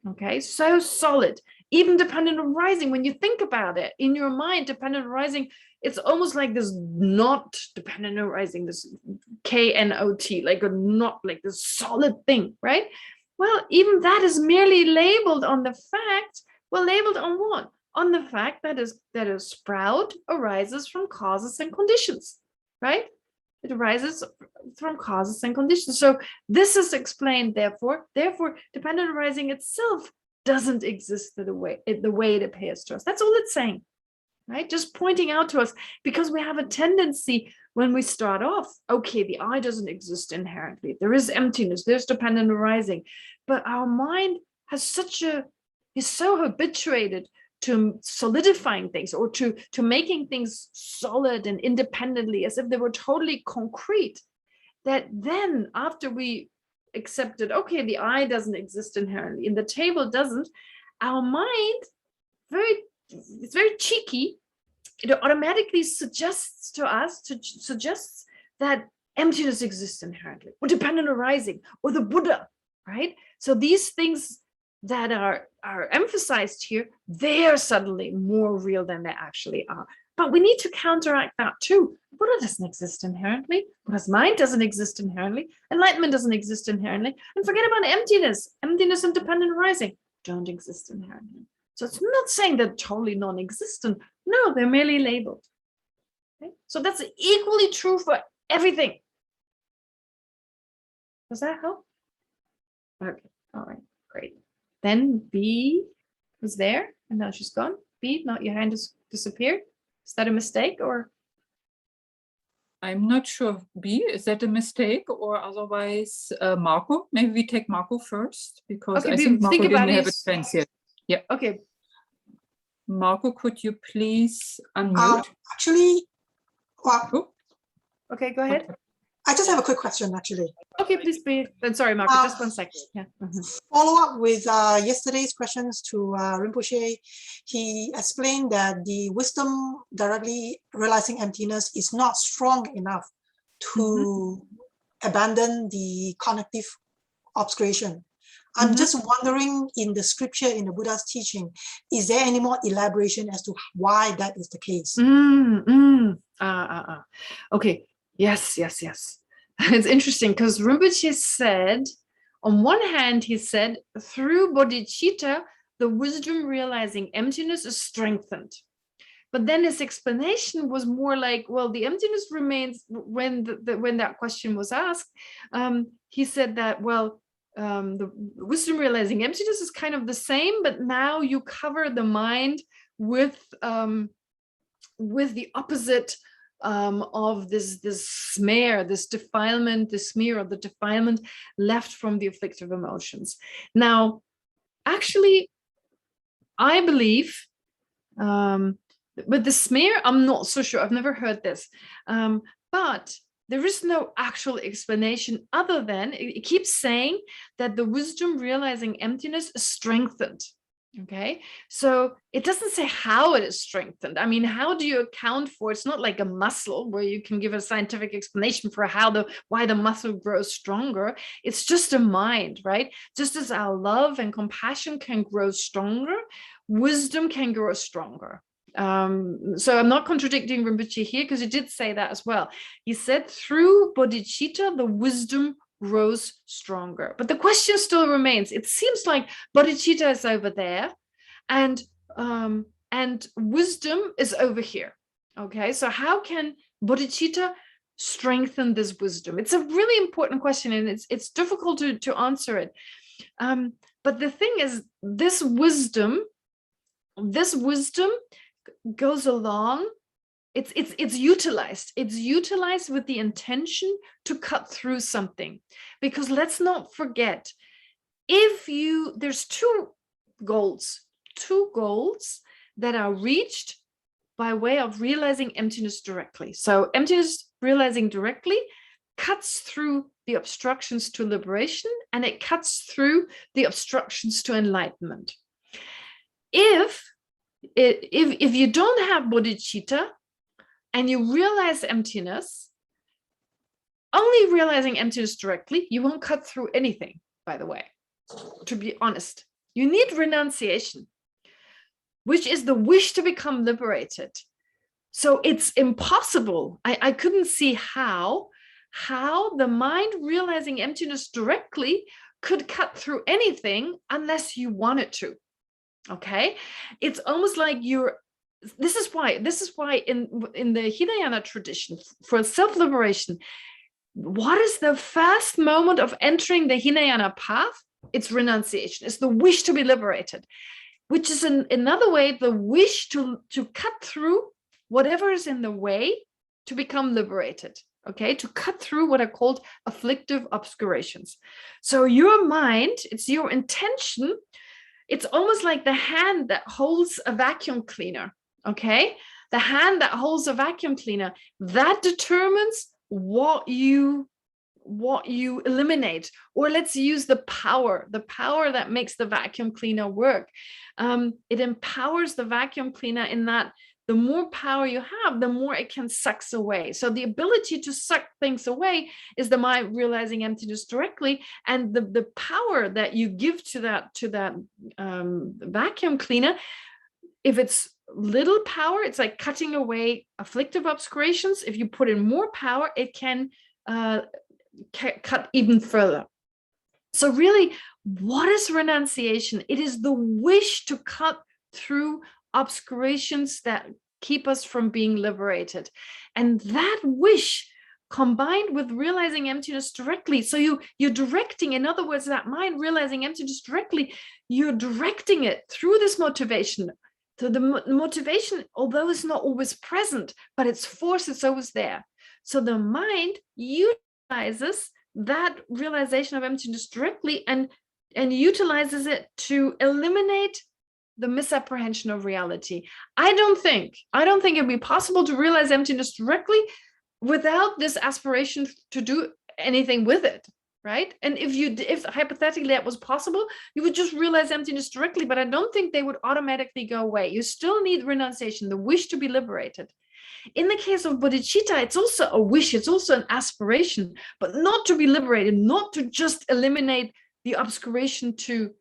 Okay, so solid. Even dependent arising, when you think about it, in your mind, dependent arising, it's almost like this not dependent arising, this KNOT, like a not, like this solid thing, right? Well, even that is merely labeled on the fact, well, labeled on what? On the fact that a sprout arises from causes and conditions, right? It arises from causes and conditions. So this is explained, therefore, dependent arising itself doesn't exist the way it appears to us. That's all it's saying, right? Just pointing out to us, because we have a tendency when we start off, okay, the I doesn't exist inherently. There is emptiness, there's dependent arising, but our mind has is so habituated to solidifying things, or to making things solid and independently, as if they were totally concrete, that then after we accepted, okay, the I doesn't exist inherently and the table doesn't, our mind, it's very cheeky, it automatically suggests to us, suggests that emptiness exists inherently, or dependent arising, or the Buddha, right? So these things that are emphasized here, they are suddenly more real than they actually are. But we need to counteract that too. Buddha doesn't exist inherently. Buddha's mind doesn't exist inherently. Enlightenment doesn't exist inherently. And forget about emptiness. Emptiness and dependent arising don't exist inherently. So it's not saying they're totally non-existent. No, they're merely labeled. Okay? So that's equally true for everything. Does that help? Okay, all right, great. Then B was there, and now she's gone. B, now your hand has disappeared. Is that a mistake, or? I'm not sure. B, is that a mistake, or otherwise Marco? Maybe we take Marco first, because okay, I think Marco didn't have a it. chance yet. Yeah. Okay. Marco, could you please unmute? Actually, well, oh. Okay, go ahead. Okay. I just have a quick question, actually. Okay, please be. Sorry, Marco, just 1 second. Yeah. Follow up with yesterday's questions to Rinpoche. He explained that the wisdom directly realizing emptiness is not strong enough to abandon the cognitive obscuration. I'm just wondering, in the scripture, in the Buddha's teaching, is there any more elaboration as to why that is the case? Okay. Yes. It's interesting, because Rinpoche said, on one hand, he said, through bodhicitta, the wisdom realizing emptiness is strengthened. But then his explanation was more like, well, the emptiness remains. When that question was asked, he said that, well, the wisdom realizing emptiness is kind of the same, but now you cover the mind with the opposite of this smear, this defilement, the smear of the defilement left from the afflictive emotions. Now, actually, I believe, but the smear, I'm not so sure. I've never heard this, but there is no actual explanation other than it keeps saying that the wisdom realizing emptiness is strengthened. Okay, so it doesn't say how it is strengthened. I mean, how do you account for? It's not like a muscle where you can give a scientific explanation for why the muscle grows stronger. It's just a mind, right? Just as our love and compassion can grow stronger, wisdom can grow stronger. So I'm not contradicting Rinpoche here, because he did say that as well. He said through bodhicitta, the wisdom grows stronger. But the question still remains. It seems like bodhicitta is over there, and wisdom is over here. Okay, so how can bodhicitta strengthen this wisdom? It's a really important question, and it's difficult to answer it. But the thing is, this wisdom goes along. It's utilized. It's utilized with the intention to cut through something, because let's not forget, there's two goals that are reached by way of realizing emptiness directly. So emptiness realizing directly cuts through the obstructions to liberation, and it cuts through the obstructions to enlightenment. If you don't have bodhicitta, and you realize emptiness, only realizing emptiness directly, you won't cut through anything, by the way, to be honest. You need renunciation, which is the wish to become liberated. So it's impossible. I couldn't see how the mind realizing emptiness directly could cut through anything unless you wanted to. Okay, it's almost like this is why in the Hinayana tradition, for self-liberation, what is the first moment of entering the Hinayana path? It's renunciation. It's the wish to be liberated, which is in another way the wish to cut through whatever is in the way to become liberated. Okay, to cut through what are called afflictive obscurations. So your mind, it's your intention. It's almost like the hand that holds a vacuum cleaner. Okay, the hand that holds a vacuum cleaner, that determines what you eliminate. Or let's use the power that makes the vacuum cleaner work. It empowers the vacuum cleaner in that the more power you have, the more it can suck away. So the ability to suck things away is the mind realizing emptiness directly, and the power that you give to that vacuum cleaner, if it's little power, it's like cutting away afflictive obscurations. If you put in more power, it can cut even further. So really, what is renunciation? It is the wish to cut through obscurations that keep us from being liberated. And that wish combined with realizing emptiness directly. So you're directing, in other words, that mind realizing emptiness directly, you're directing it through this motivation. So the motivation, although it's not always present, but its force is always there. So the mind utilizes that realization of emptiness directly and utilizes it to eliminate the misapprehension of reality. I don't think it'd be possible to realize emptiness directly without this aspiration to do anything with it, right? And if hypothetically that was possible, you would just realize emptiness directly, but I don't think they would automatically go away. You still need renunciation, the wish to be liberated. In the case of bodhicitta, it's also a wish, it's also an aspiration, but not to be liberated, not to just eliminate the obscuration to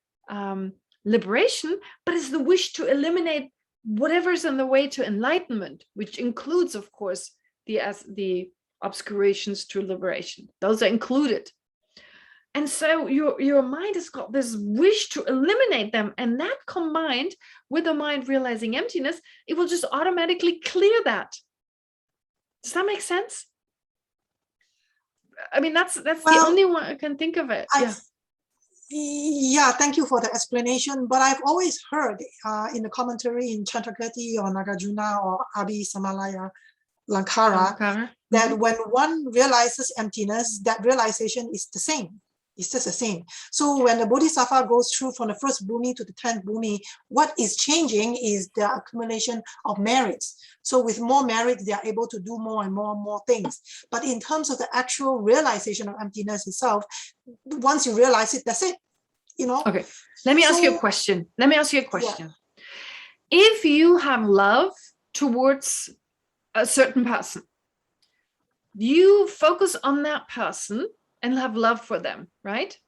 liberation, but it's the wish to eliminate whatever's in the way to enlightenment, which includes, of course, the obscurations to liberation. Those are included. And so your mind has got this wish to eliminate them, and that combined with the mind realizing emptiness, it will just automatically clear that. Does that make sense? I mean, that's the only one I can think of it. Yeah, thank you for the explanation. But I've always heard in the commentary in Chandrakirti or Nagarjuna or Abhi Samalaya Lankara that when one realizes emptiness, that realization is the same. It's just the same. So when the Bodhisattva goes through from the first bhumi to the 10th bhumi, what is changing is the accumulation of merits. So with more merit, they are able to do more and more things. But in terms of the actual realization of emptiness itself, once you realize it, that's it. You know? Okay. Let me ask you a question. Yeah. If you have love towards a certain person, you focus on that person and have love for them, right?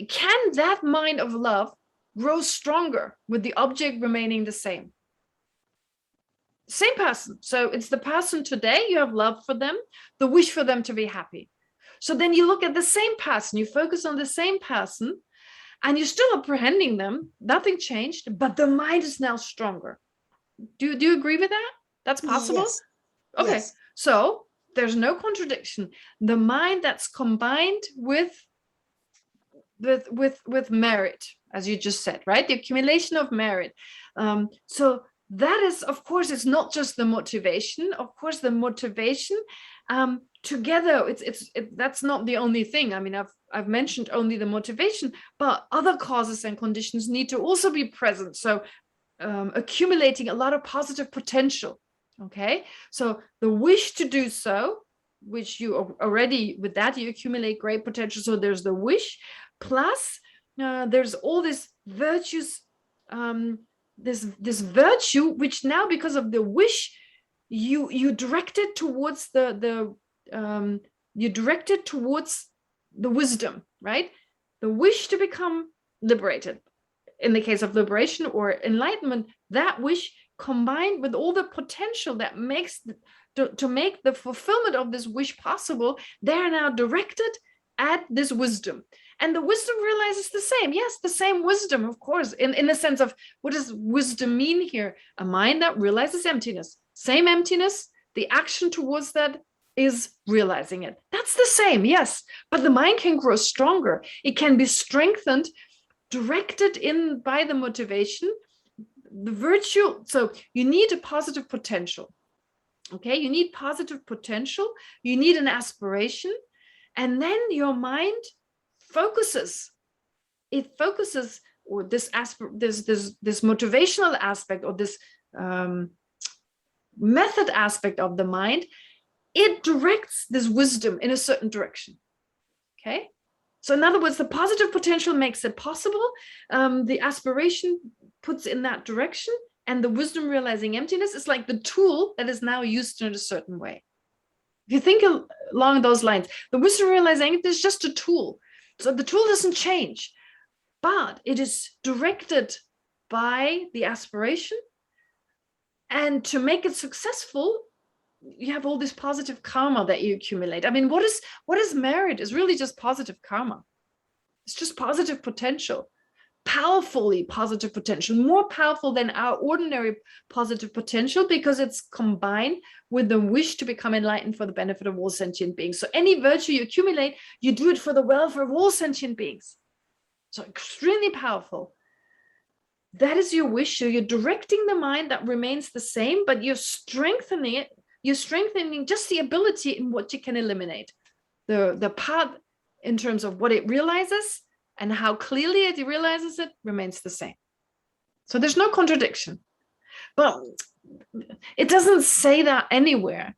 Can that mind of love grow stronger with the object remaining the same? Same person. So it's the person today, you have love for them, the wish for them to be happy. So then you look at the same person, you focus on the same person, and you're still apprehending them, nothing changed, but the mind is now stronger. Do you agree with that? That's possible? Yes. Okay, yes. So there's no contradiction. The mind that's combined with merit, as you just said, right? The accumulation of merit. So that is, of course, it's not just the motivation. Of course, the motivation together, that's not the only thing. I mean, I've mentioned only the motivation, but other causes and conditions need to also be present. So accumulating a lot of positive potential. Okay, so the wish to do so, which you already, with that, you accumulate great potential. So there's the wish, plus there's all this virtues, this virtue, which now, because of the wish, you direct it towards you direct it towards the wisdom, right? The wish to become liberated. In the case of liberation or enlightenment, that wish combined with all the potential that makes to make the fulfillment of this wish possible, they are now directed at this wisdom. And the wisdom realizes the same. Yes, the same wisdom, of course, in the sense of what does wisdom mean here? A mind that realizes emptiness. Same emptiness, the action towards that is realizing it. That's the same, yes. But the mind can grow stronger. It can be strengthened, directed in by the motivation, the virtue. So you need a positive potential. Okay, you need positive potential. You need an aspiration. And then your mind focuses. It focuses, or this motivational aspect, or this method aspect of the mind, it directs this wisdom in a certain direction. Okay, so in other words, the positive potential makes it possible. The aspiration puts in that direction, and the wisdom realizing emptiness is like the tool that is now used in a certain way. If you think along those lines, the wisdom realizing emptiness is just a tool. So the tool doesn't change, but it is directed by the aspiration. And to make it successful, you have all this positive karma that you accumulate. I mean, what is merit? Is really just positive karma. It's just positive potential, powerfully positive potential, more powerful than our ordinary positive potential, because it's combined with the wish to become enlightened for the benefit of all sentient beings. So any virtue you accumulate, you do it for the welfare of all sentient beings. So extremely powerful. That is your wish. So you're directing the mind that remains the same, but you're strengthening it. You're strengthening just the ability in what you can eliminate. The path in terms of what it realizes and how clearly it realizes it remains the same. So there's no contradiction. But it doesn't say that anywhere.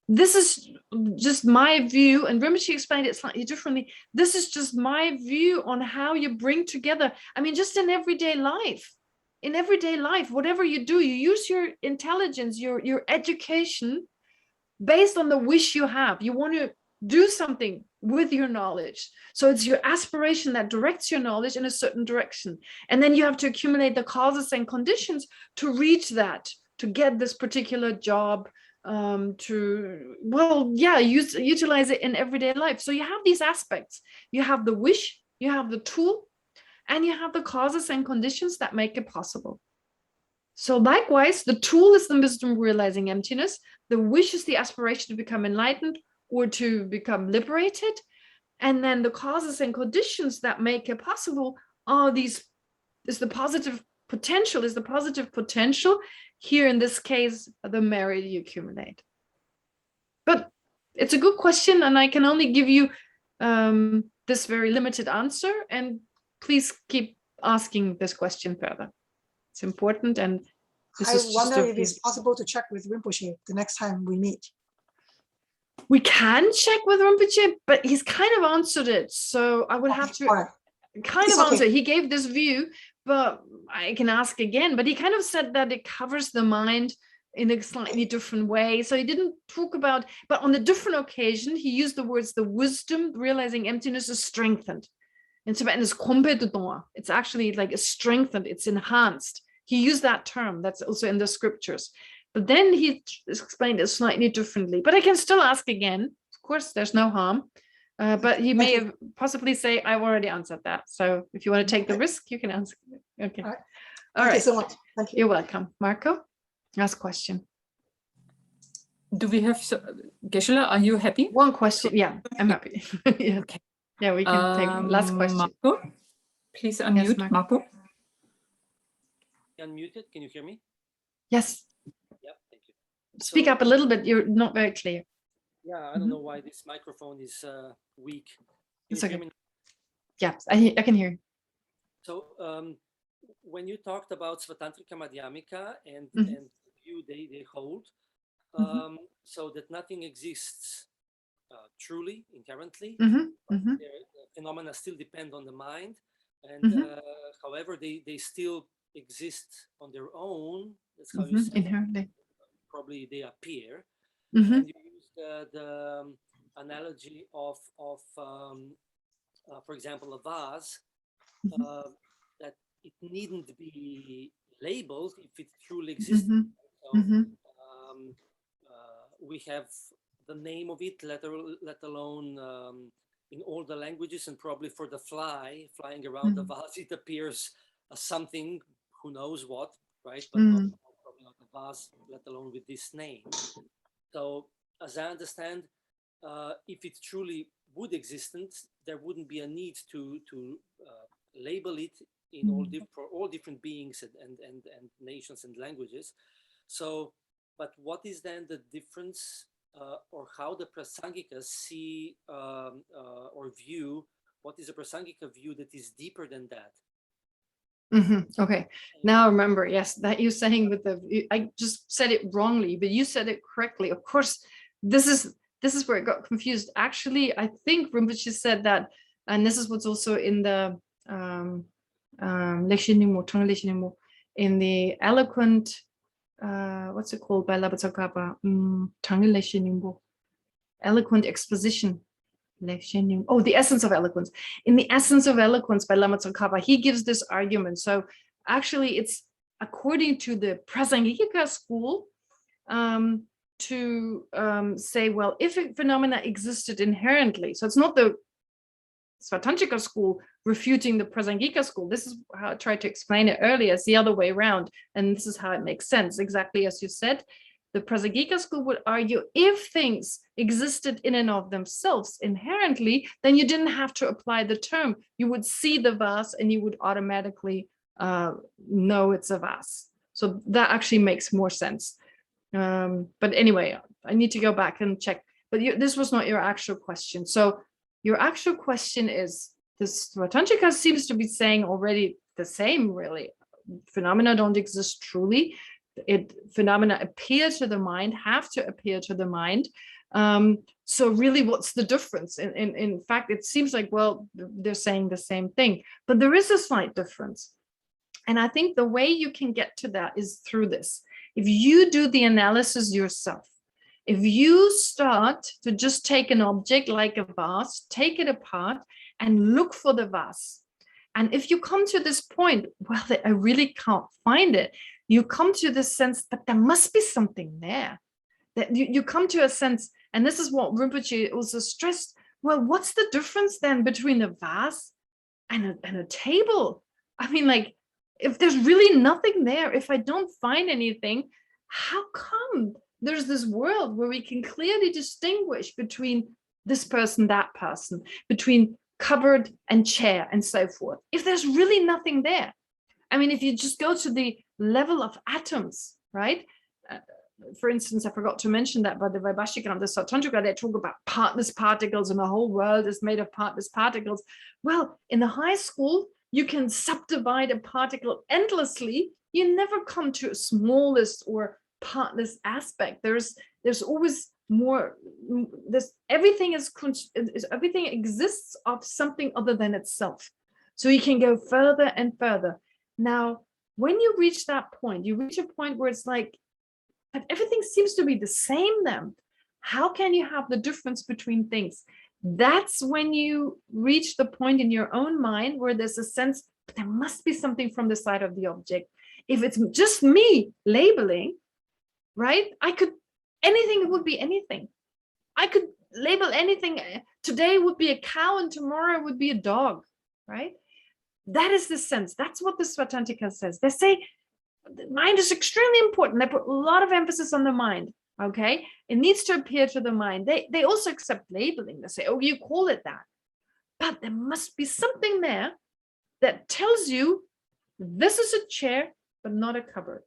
This is just my view, and Rinpoche explained it slightly differently. This is just my view on how you bring together, I mean, just in everyday life. In everyday life, whatever you do, you use your intelligence, your education based on the wish you have. You want to do something with your knowledge. So it's your aspiration that directs your knowledge in a certain direction. And then you have to accumulate the causes and conditions to reach that, to get this particular job, utilize it in everyday life. So you have these aspects. You have the wish, you have the tool, and you have the causes and conditions that make it possible. So likewise, the tool is the wisdom realizing emptiness. The wish is the aspiration to become enlightened or to become liberated. And then the causes and conditions that make it possible are the positive potential. Here in this case, the merit you accumulate. But it's a good question, and I can only give you this very limited answer. And please keep asking this question further. It's important, and I wonder if it's possible to check with Rinpoche the next time we meet. We can check with Rinpoche, but he's kind of answered it. So I would have to answer. He gave this view, but I can ask again. But he kind of said that it covers the mind in a slightly different way. So he didn't talk about, but on a different occasion, he used the words, the wisdom realizing emptiness is strengthened. In Tibetan, it's actually like it's strengthened, it's enhanced. He used that term. That's also in the scriptures. But then he explained it slightly differently. But I can still ask again. Of course, there's no harm. But he may have possibly say, I've already answered that. So if you want to take the risk, you can answer. Okay. All right. Thank you so much. Thank you. You're welcome. Marco, last question. Do we have, Geshe, are you happy? One question. Yeah, I'm happy. Yeah. Okay. Yeah, we can take last question. Marco, please unmute. Yes, Marco. Unmuted. Can you hear me? Yes. Yeah, thank you. Speak up a little bit. You're not very clear. Yeah, I don't know why this microphone is weak. It's okay. Yeah, I can hear you. So when you talked about Svatantrika Madhyamika and the view they hold, so that nothing exists truly, inherently, the phenomena still depend on the mind, and however they still exist on their own. That's how you say inherently. Probably they appear. And you use the analogy of for example, a vase that it needn't be labeled if it truly exists. We have the name of it, let alone in all the languages, and probably for the flying around the vase, it appears as something, who knows what, right? But probably not a vase, let alone with this name. So, as I understand, if it truly would exist, there wouldn't be a need to label it in for all different beings and nations and languages. So, but what is then the difference, or how the Prasangikas see or view? What is a Prasangika view that is deeper than that? Okay, now remember, yes, that you're saying with I just said it wrongly, but you said it correctly. Of course, this is where it got confused. Actually, I think Rinpoche said that, and this is what's also in the in the eloquent, what's it called by Lama Zopa Rinpoche, eloquent exposition. Oh, the essence of eloquence. In the essence of eloquence by Lama Zopa, he gives this argument. So actually, it's according to the Prasangika school, to say, well, if phenomena existed inherently, so it's not the Svatantrika school refuting the Prasangika school. This is how I tried to explain it earlier. It's the other way around, and this is how it makes sense, exactly as you said. The Prasangika school would argue if things existed in and of themselves inherently, then you didn't have to apply the term. You would see the vase and you would automatically know it's a vase. So that actually makes more sense. But anyway, I need to go back and check. But this was not your actual question. So your actual question is, this Svatantrika seems to be saying already the same, really. Phenomena don't exist truly. Phenomena appear to the mind, have to appear to the mind. So really, what's the difference? In fact, it seems like, well, they're saying the same thing, but there is a slight difference. And I think the way you can get to that is through this. If you do the analysis yourself, if you start to just take an object like a vase, take it apart and look for the vase. And if you come to this point, well, I really can't find it. You come to this sense that there must be something there. That you come to a sense, and this is what Rinpoche also stressed. Well, what's the difference then between a vase and a table? I mean, like, if there's really nothing there, if I don't find anything, how come there's this world where we can clearly distinguish between this person, that person, between cupboard and chair and so forth, if there's really nothing there? I mean, if you just go to the level of atoms, right? For instance, I forgot to mention that by the Vaibhashika and the Satantrika, they talk about partless particles and the whole world is made of partless particles. Well, in the high school, you can subdivide a particle endlessly. You never come to a smallest or partless aspect. There's always more. Everything exists of something other than itself. So you can go further and further. Now, when you reach that point, you reach a point where it's like, but everything seems to be the same then. How can you have the difference between things? That's when you reach the point in your own mind where there's a sense, but there must be something from the side of the object. If it's just me labeling, right? Anything would be anything. I could label anything. Today would be a cow and tomorrow would be a dog, right? That is the sense. That's what the Svatantrika says. They say the mind is extremely important. They put a lot of emphasis on the mind, okay? It needs to appear to the mind. They also accept labeling. They say, oh, you call it that. But there must be something there that tells you this is a chair, but not a cupboard.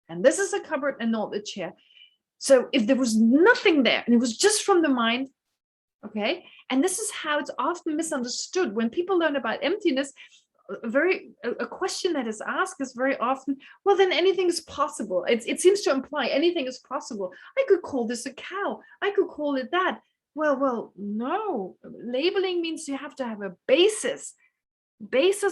And this is a cupboard and not a chair. So if there was nothing there and it was just from the mind, okay? And this is how it's often misunderstood. When people learn about emptiness, a question that is asked is very often, well, then anything is possible. It seems to imply anything is possible. I could call this a cow. I could call it that. Well, no. Labeling means you have to have a basis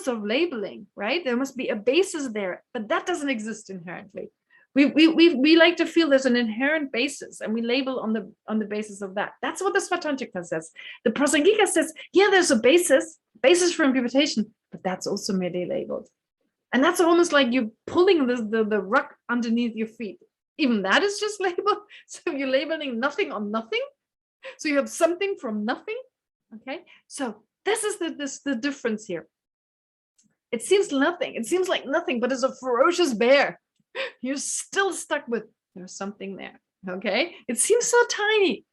of labeling, right? There must be a basis there, but that doesn't exist inherently. We like to feel there's an inherent basis, and we label on the basis of that. That's what the Svatantrika says. The Prasangika says, yeah, there's a basis for imputation, but that's also maybe labeled. And that's almost like you're pulling the rug underneath your feet. Even that is just labeled. So you're labeling nothing on nothing. So you have something from nothing. Okay, so this is the difference here. It seems nothing. It seems like nothing, but it's a ferocious bear. You're still stuck with there's something there. Okay, it seems so tiny,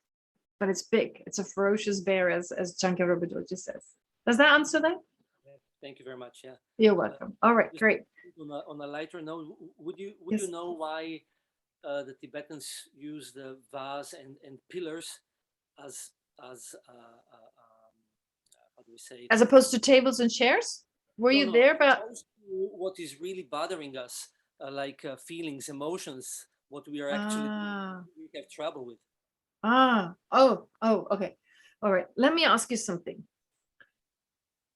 but it's big. It's a ferocious bear, as Changkya Rölpai Dorjé says. Does that answer that? Yeah, thank you very much. Yeah, you're welcome. All right, great. On a lighter note, would you know why the Tibetans use the vase and pillars as how do we say it? As opposed to tables and chairs? Were you there? But what is really bothering us, like feelings, emotions, what we are actually we have trouble with. Okay. All right. Let me ask you something.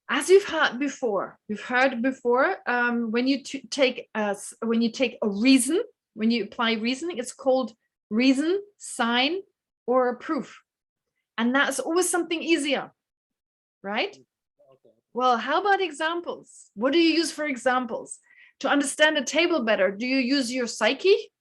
As you've heard before, when you take a reason, when you apply reasoning, it's called reason, sign, or a proof. And that's always something easier, right? Okay. Well, how about examples? What do you use for examples? To understand a table better, do you use your psyche?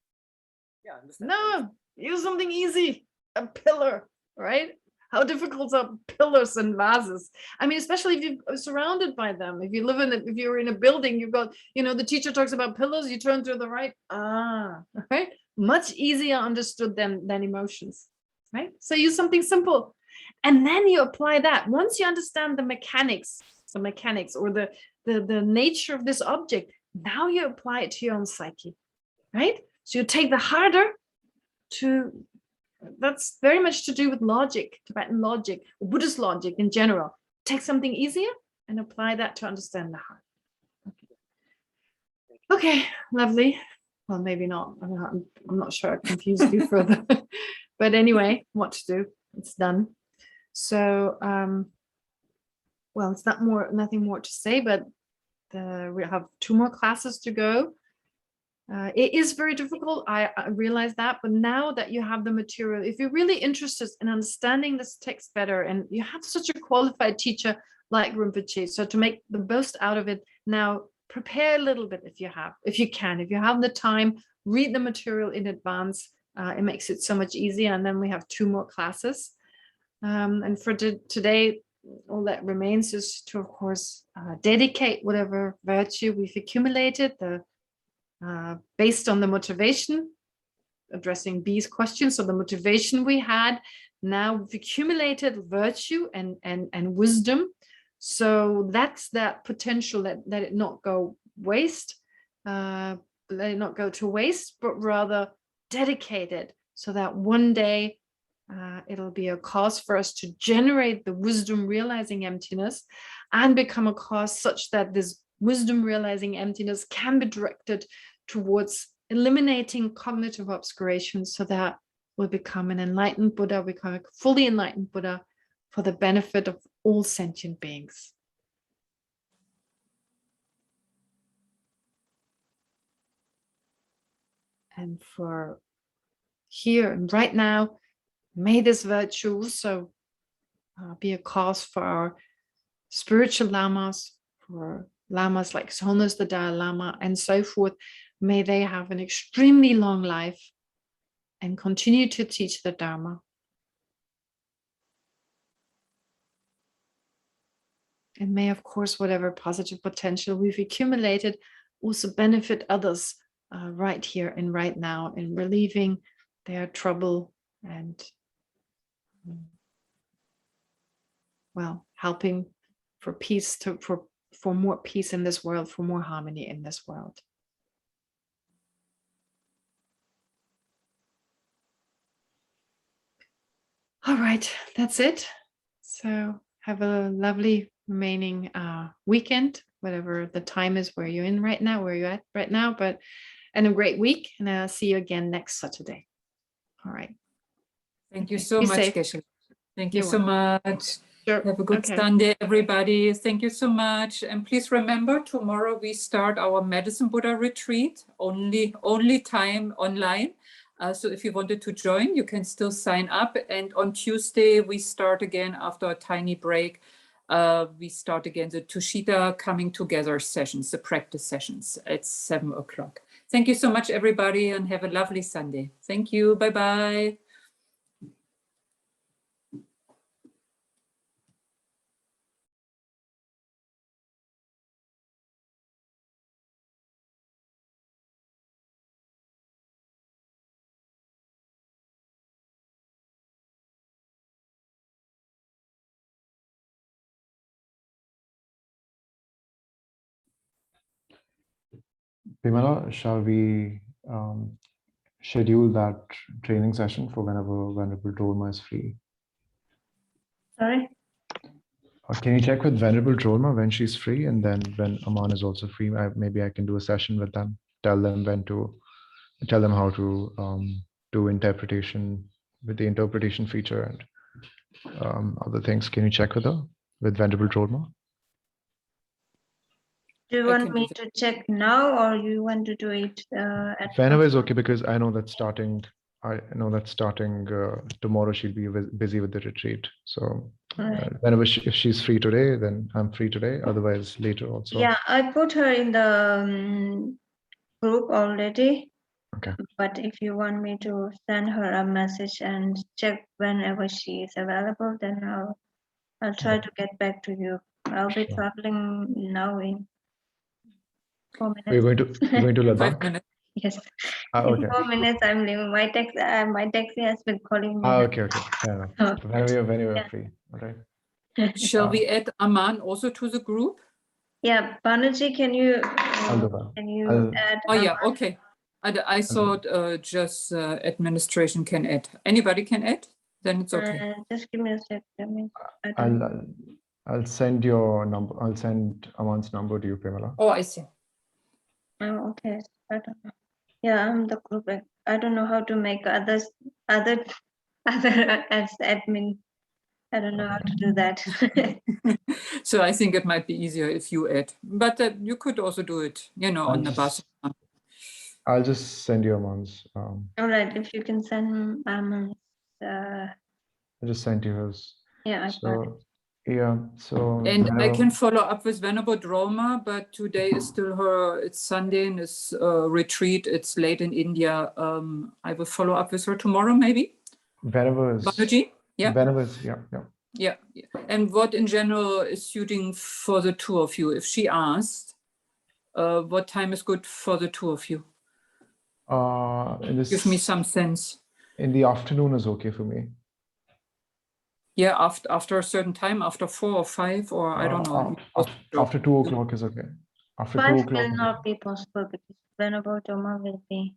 Yeah, I understand. No, use something easy, a pillar, right? How difficult are pillars and vases? I mean, especially if you're surrounded by them. If you live if you're in a building, you've got, the teacher talks about pillars, you turn to the right. Right? Much easier understood than emotions, right? So use something simple. And then you apply that. Once you understand the mechanics or the nature of this object, now you apply it to your own psyche, right? So you take the harder that's very much to do with logic, Tibetan logic, or Buddhist logic in general. Take something easier and apply that to understand the heart. Okay, lovely. Well, maybe not. I'm not sure I confused you further. But anyway, what to do? It's done. So, well, it's nothing more to say, but we have 2 more classes to go. It is very difficult, I realize that, but now that you have the material, if you're really interested in understanding this text better, and you have such a qualified teacher like Rinpoche, so to make the most out of it now, prepare a little bit if you have the time, read the material in advance. It makes it so much easier, and then we have 2 more classes. And for today, all that remains is to, of course, dedicate whatever virtue we've accumulated, based on the motivation, addressing B's question. So the motivation we had, now we've accumulated virtue and wisdom. So that's that potential, let it not go waste, let it not go to waste, but rather dedicate it so that one day it'll be a cause for us to generate the wisdom realizing emptiness and become a cause such that this wisdom realizing emptiness can be directed towards eliminating cognitive obscuration, so that we'll become an enlightened Buddha, become a fully enlightened Buddha for the benefit of all sentient beings. And for here and right now, may this virtue also be a cause for our spiritual lamas, for lamas like Holiness the Dalai Lama and so forth. May they have an extremely long life and continue to teach the Dharma. And may, of course, whatever positive potential we've accumulated also benefit others right here and right now in relieving their trouble and, well, helping for peace, for more peace in this world, for more harmony in this world. All right, that's it. So have a lovely remaining weekend, whatever the time is where you're in right now, where you're at right now, and a great week. And I'll see you again next Saturday. All right. Thank you so much, Geshe. Thank you so much. Sure. Have a good Sunday, everybody. Thank you so much. And please remember, tomorrow we start our Medicine Buddha retreat, only time online. So if you wanted to join, you can still sign up. And on Tuesday, we start again after a tiny break we start again the Tushita coming together sessions, the practice sessions at 7 o'clock. Thank you so much, everybody, and have a lovely Sunday. Thank you. Bye-bye. Bimala, shall we schedule that training session for whenever Venerable Drolma is free? Sorry? Can you check with Venerable Drolma when she's free, and then when Aman is also free, maybe I can do a session with them, tell them how to do interpretation with the interpretation feature and other things. Can you check with her, with Venerable Drolma? Do you want me to check now, or you want to do it at Whenever is okay, because I know that starting tomorrow she'll be busy with the retreat. So whenever if she's free today, then I'm free today. Otherwise, later also. Yeah, I put her in the group already. Okay. But if you want me to send her a message and check whenever she is available, then I'll try to get back to you. I'll be traveling now in 4 minutes. You're going to Ladakh? 5 minutes. Yes. Okay. In 4 minutes, I'm leaving. My taxi has been calling me. Okay. Fair enough. Whenever you're free. All right. Shall we add Aman also to the group? Yeah, Banerjee, can you add? Oh yeah, okay. I thought just administration can add. Anybody can add? Then it's okay. Just give me a sec. I'll send your number. I'll send Aman's number to you, Pamela. Oh, I see. Oh, okay. I don't know. Yeah, I'm the group. I don't know how to make other as admin. I don't know how to do that. So I think it might be easier if you add, but you could also do it, on the bus. I'll just send you Aman's. All right, if you can send Aman's. I just sent you his. Yeah, I got it. Yeah, so. And I can follow up with Venerable Drolma, but today is still it's Sunday and it's retreat. It's late in India. I will follow up with her tomorrow, maybe. Whenever is. Banerjee? Yeah. Whenever is, yeah. And what in general is suiting for the two of you? If she asked, what time is good for the two of you? Give me some sense. In the afternoon is okay for me. Yeah, after a certain time, after 4 or 5, or I don't know. After 2 o'clock is okay. After 2 o'clock will not be possible because Venerable Drolma will be.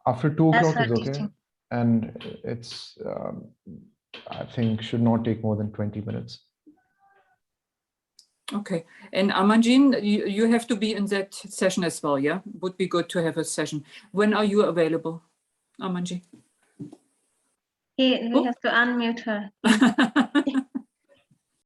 After 2 o'clock is okay, and it's I think should not take more than 20 minutes. Okay, and Amanjin, you have to be in that session as well, yeah? Would be good to have a session. When are you available, Amanji? We have to unmute her.